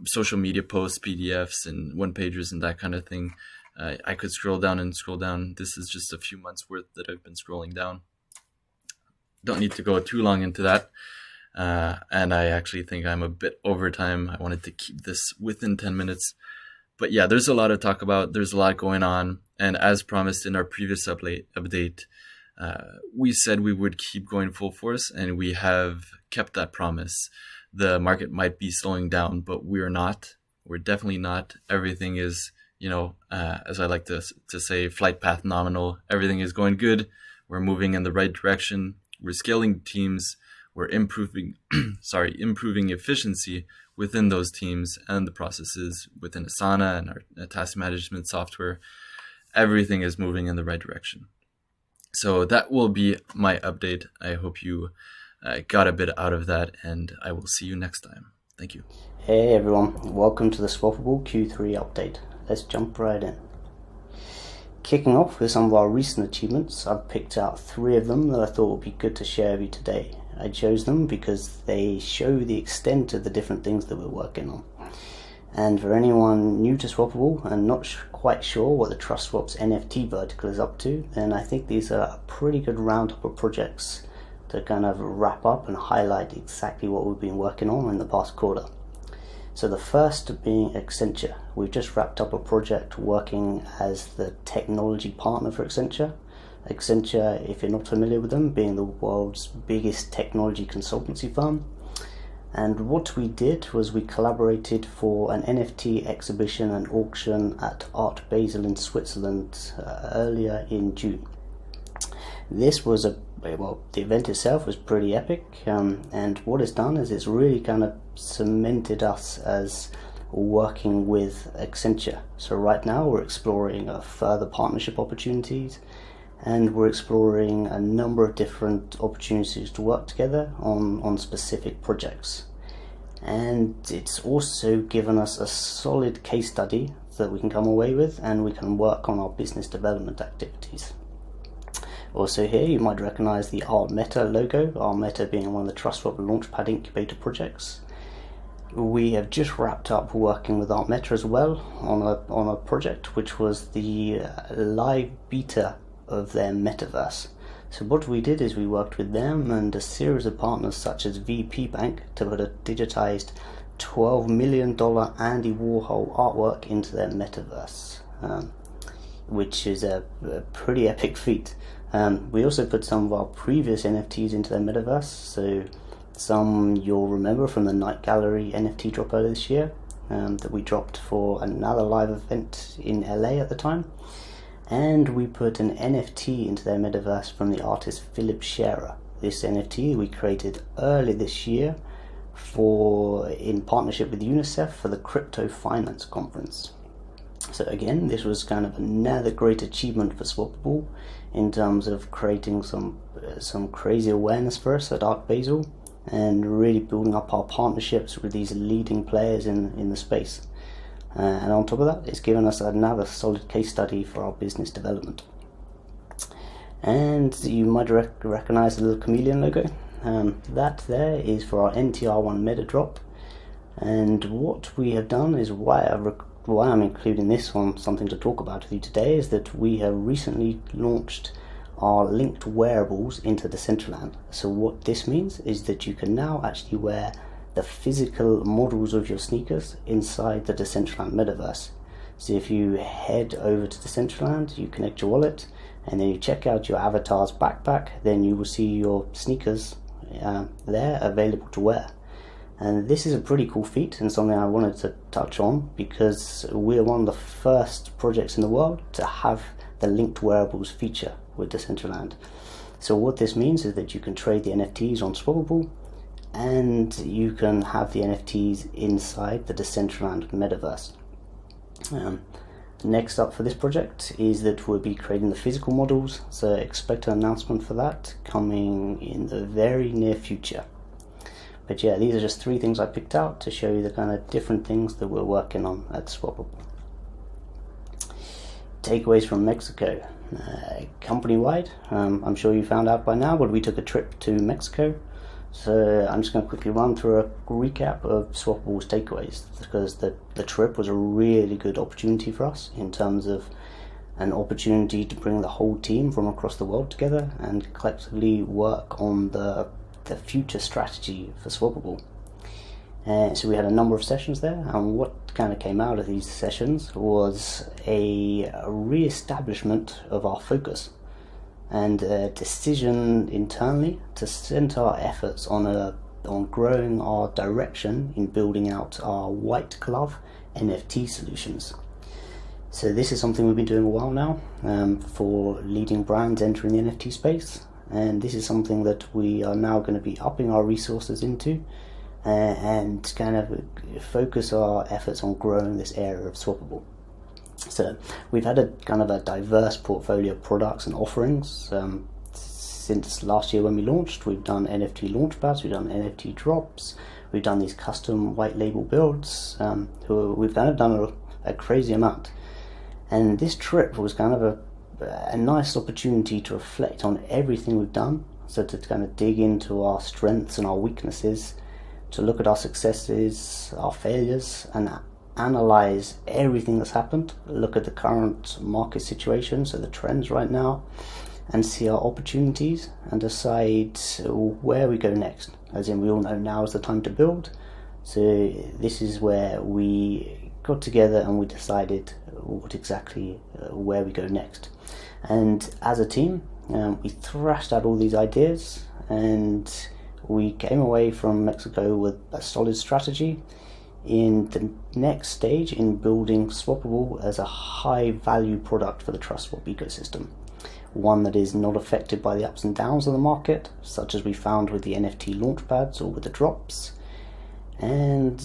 social media posts, PDFs, and one-pagers and that kind of thing. I could scroll down and scroll down. This is just a few months worth that I've been scrolling down. Don't need to go too long into that. And I actually think I'm a bit over time. I wanted to keep this within 10 minutes. But yeah, there's a lot to talk about. There's a lot going on. And as promised in our previous update, we said we would keep going full force, and we have kept that promise. The market might be slowing down, but we're not. We're definitely not. Everything is, as I like to say, flight path nominal. Everything is going good. We're moving in the right direction. We're scaling teams. We're improving efficiency within those teams and the processes within Asana and our task management software. Everything is moving in the right direction. So that will be my update. I hope you got a bit out of that, and I will see you next time. Thank you. Hey everyone, welcome to the Swappable Q3 update. let's jump right in. Kicking off with some of our recent achievements, I've picked out 3 of them that I thought would be good to share with you today. I chose them because they show the extent of the different things that we're working on. And for anyone new to Swappable and not quite sure what the TrustSwap's NFT vertical is up to, then I think these are a pretty good roundup of projects to kind of wrap up and highlight exactly what we've been working on in the past quarter. So the first being Accenture. We've just wrapped up a project working as the technology partner for Accenture. Accenture, if you're not familiar with them, being the world's biggest technology consultancy firm. And what we did was we collaborated for an NFT exhibition and auction at Art Basel in Switzerland earlier in June. This was the event itself was pretty epic, and what it's done is it's really kind of cemented us as working with Accenture. So right now we're exploring further partnership opportunities, and we're exploring a number of different opportunities to work together on specific projects. And it's also given us a solid case study that we can come away with, and we can work on our business development activities. Also here you might recognize the Art Meta logo, Art Meta being one of the TrustSwap Launchpad incubator projects. We have just wrapped up working with Art Meta as well on a project which was the live beta of their metaverse. So what we did is we worked with them and a series of partners such as VP Bank to put a digitized $12 million Andy Warhol artwork into their metaverse, which is a pretty epic feat. We also put some of our previous NFTs into their metaverse, so some you'll remember from the Night Gallery NFT drop earlier this year that we dropped for another live event in LA at the time. And we put an NFT into their metaverse from the artist Philip Scherer. This NFT we created early this year in partnership with UNICEF for the Crypto Finance Conference. So again, this was kind of another great achievement for Swappable in terms of creating some crazy awareness for us at Art Basel and really building up our partnerships with these leading players in the space. And on top of that, it's given us another solid case study for our business development. And you might recognize the little chameleon logo. That there is for our NTR1 meta drop. And what we have done is why I'm including this on something to talk about with you today is that we have recently launched our linked wearables into Decentraland. So what this means is that you can now actually wear the physical models of your sneakers inside the Decentraland metaverse. So if you head over to Decentraland, you connect your wallet, and then you check out your avatar's backpack, then you will see your sneakers there available to wear. And this is a pretty cool feat and something I wanted to touch on because we're one of the first projects in the world to have the linked wearables feature with Decentraland. So what this means is that you can trade the NFTs on Swappable, and you can have the NFTs inside the Decentraland metaverse. Next up for this project is that we'll be creating the physical models, so expect an announcement for that coming in the very near future. But yeah, these are just 3 things I picked out to show you the kind of different things that we're working on at Swappable. Takeaways from Mexico. Company-wide, I'm sure you found out by now, but we took a trip to Mexico. So I'm just going to quickly run through a recap of Swappable's takeaways because the trip was a really good opportunity for us in terms of an opportunity to bring the whole team from across the world together and collectively work on the future strategy for Swappable. So we had a number of sessions there, and what kind of came out of these sessions was a re-establishment of our focus and a decision internally to center our efforts on growing our direction in building out our white glove NFT solutions. So this is something we've been doing a while now for leading brands entering the NFT space, and this is something that we are now going to be upping our resources into and kind of focus our efforts on growing this area of Swappable. So we've had a kind of a diverse portfolio of products and offerings since last year when we launched. We've done NFT Launchpads, we've done NFT drops, we've done these custom white label builds. We've kind of done a crazy amount. And this trip was kind of a nice opportunity to reflect on everything we've done, so to kind of dig into our strengths and our weaknesses, to look at our successes, our failures, and analyze everything that's happened, look at the current market situation, so the trends right now, and see our opportunities and decide where we go next. As in, we all know now is the time to build, so this is where we got together and we decided where we go next. And as a team, we thrashed out all these ideas, and we came away from Mexico with a solid strategy in the next stage in building Swappable as a high value product for the TrustSwap ecosystem. One that is not affected by the ups and downs of the market, such as we found with the NFT Launchpads or with the drops, and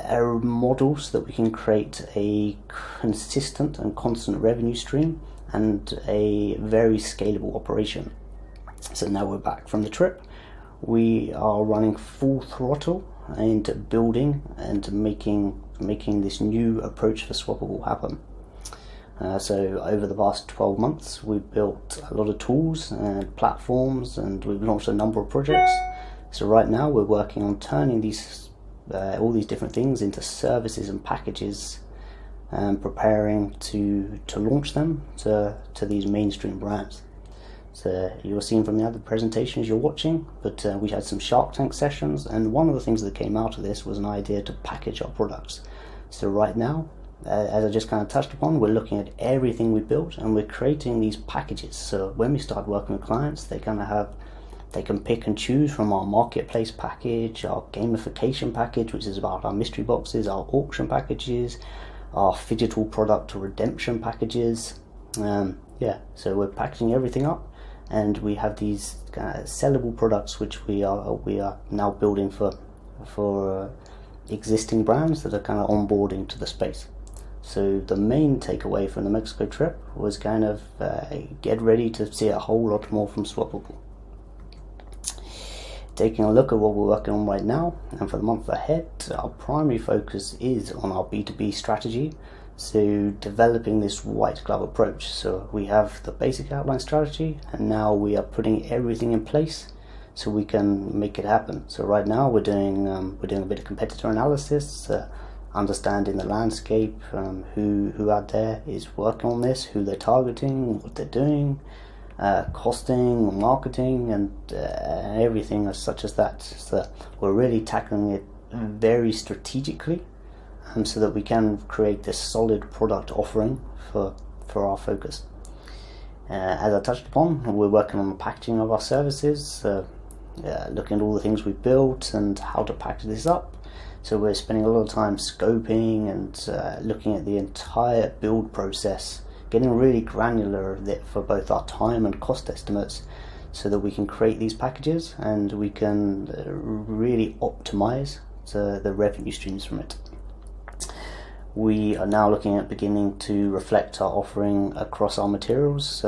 a model so that we can create a consistent and constant revenue stream and a very scalable operation. So now we're back from the trip. We are running full throttle into building and making this new approach for Swappable happen. So over the past 12 months, we've built a lot of tools and platforms, and we've launched a number of projects. So right now we're working on turning these all these different things into services and packages, and preparing to launch them to these mainstream brands. So you're seeing from the other presentations you're watching, but we had some Shark Tank sessions, and one of the things that came out of this was an idea to package our products. So right now, as I just kind of touched upon, we're looking at everything we built and we're creating these packages. So when we start working with clients, they can pick and choose from our marketplace package, our gamification package, which is about our mystery boxes, our auction packages, our phygital product redemption packages. So we're packaging everything up, and we have these kind of sellable products which we are now building for existing brands that are kind of onboarding to the space. So the main takeaway from the Mexico trip was kind of get ready to see a whole lot more from Swappable. Taking a look at what we're working on right now, and for the month ahead, our primary focus is on our B2B strategy, so developing this white glove approach. So we have the basic outline strategy, and now we are putting everything in place so we can make it happen. So right now we're doing a bit of competitor analysis, understanding the landscape, who out there is working on this, who they're targeting, what they're doing, costing, marketing, and everything such as that. So we're really tackling it very strategically, so that we can create this solid product offering for our focus. As I touched upon, we're working on the packaging of our services, looking at all the things we've built and how to package this up. So we're spending a lot of time scoping and looking at the entire build process, getting really granular for both our time and cost estimates, so that we can create these packages and we can really optimize the revenue streams from it. We are now looking at beginning to reflect our offering across our materials.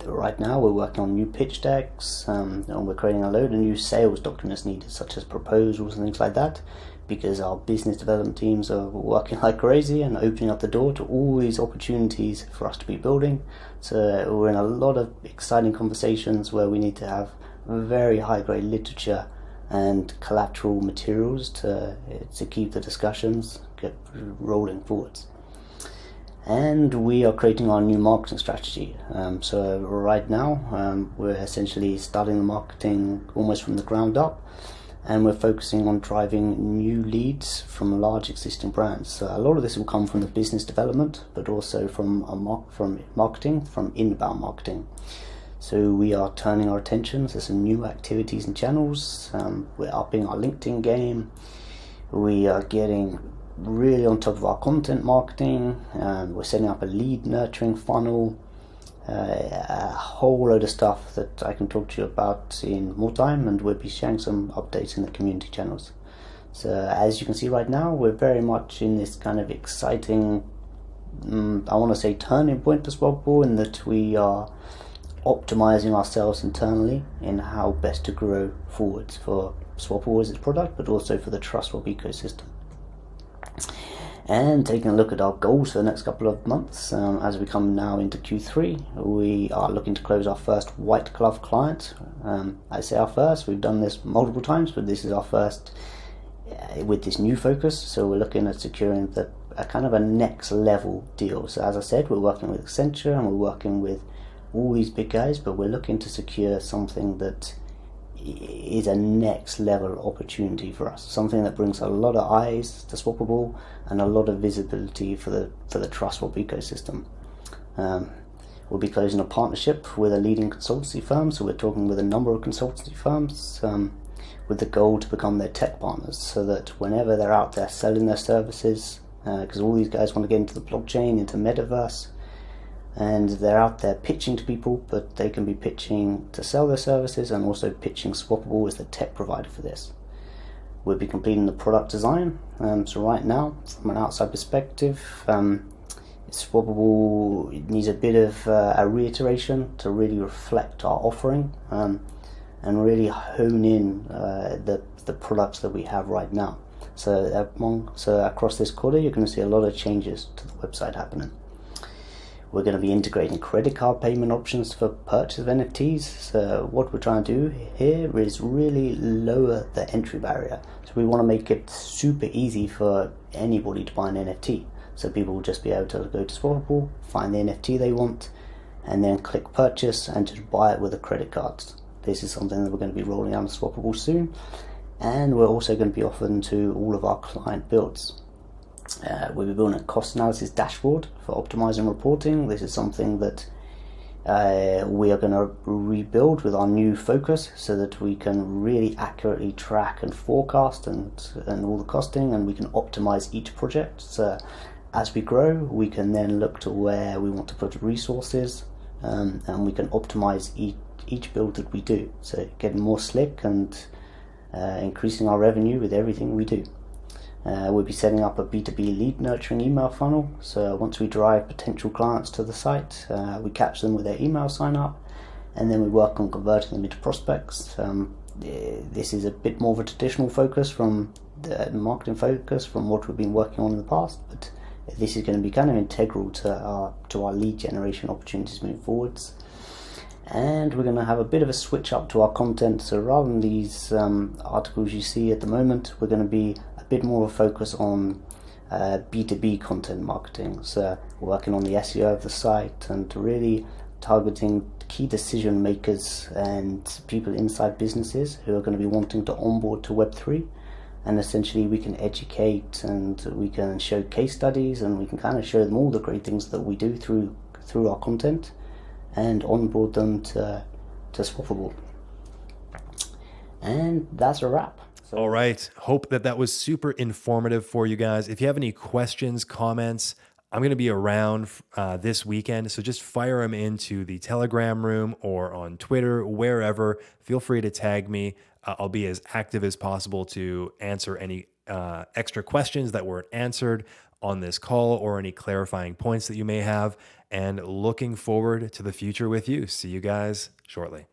Right now we're working on new pitch decks, and we're creating a load of new sales documents needed, such as proposals and things like that, because our business development teams are working like crazy and opening up the door to all these opportunities for us to be building. So we're in a lot of exciting conversations where we need to have very high grade literature and collateral materials to keep the discussions get rolling forwards. And we are creating our new marketing strategy. So right now we're essentially starting the marketing almost from the ground up, and we're focusing on driving new leads from large existing brands. So a lot of this will come from the business development, but also from marketing, from inbound marketing. So we are turning our attention to some new activities and channels. We're upping our LinkedIn game. We are getting really on top of our content marketing. We're setting up a lead nurturing funnel. A whole load of stuff that I can talk to you about in more time, and we'll be sharing some updates in the community channels. So as you can see right now, we're very much in this kind of exciting, I want to say turning point for Swappable, in that we are optimizing ourselves internally in how best to grow forwards for Swappable as its product, but also for the TrustSwap ecosystem. And taking a look at our goals for the next couple of months, as we come now into Q3, we are looking to close our first white glove client. I say our first, we've done this multiple times, but this is our first with this new focus. So we're looking at securing a kind of a next level deal. So as I said, we're working with Accenture and we're working with all these big guys, but we're looking to secure something that is a next level opportunity for us, something that brings a lot of eyes to Swappable and a lot of visibility for the TrustSwap ecosystem. We'll be closing a partnership with a leading consultancy firm, so we're talking with a number of consultancy firms with the goal to become their tech partners, so that whenever they're out there selling their services, because all these guys want to get into the blockchain, into metaverse, and they're out there pitching to people, but they can be pitching to sell their services and also pitching Swappable as the tech provider for this. We'll be completing the product design. So right now, from an outside perspective, Swappable needs a bit of a reiteration to really reflect our offering and really hone in the products that we have right now. So across this quarter, you're going to see a lot of changes to the website happening. We're going to be integrating credit card payment options for purchase of NFTs. So what we're trying to do here is really lower the entry barrier. So we want to make it super easy for anybody to buy an NFT. So people will just be able to go to Swappable, find the NFT they want, and then click purchase and just buy it with a credit card. This is something that we're going to be rolling out on Swappable soon. And we're also going to be offering to all of our client builds. We'll be building a cost analysis dashboard for optimizing reporting. This is something that we are going to rebuild with our new focus so that we can really accurately track and forecast and all the costing, and we can optimize each project. So as we grow, we can then look to where we want to put resources, and we can optimize each build that we do. So getting more slick and increasing our revenue with everything we do. We'll be setting up a B2B lead nurturing email funnel. So once we drive potential clients to the site, we catch them with their email sign up, and then we work on converting them into prospects. This is a bit more of a traditional focus from the marketing focus from what we've been working on in the past, but this is going to be kind of integral to our lead generation opportunities moving forwards. And we're going to have a bit of a switch up to our content. So rather than these articles you see at the moment, we're going to be a bit more of a focus on B2B content marketing. So working on the SEO of the site and really targeting key decision makers and people inside businesses who are going to be wanting to onboard to Web3. And essentially we can educate and we can show case studies and we can kind of show them all the great things that we do through our content, and onboard them to Swappable. And that's a wrap. So, all right. Hope that was super informative for you guys. If you have any questions, comments, I'm going to be around this weekend. So just fire them into the Telegram room or on Twitter, wherever. Feel free to tag me. I'll be as active as possible to answer any extra questions that weren't answered on this call or any clarifying points that you may have, and looking forward to the future with you. See you guys shortly.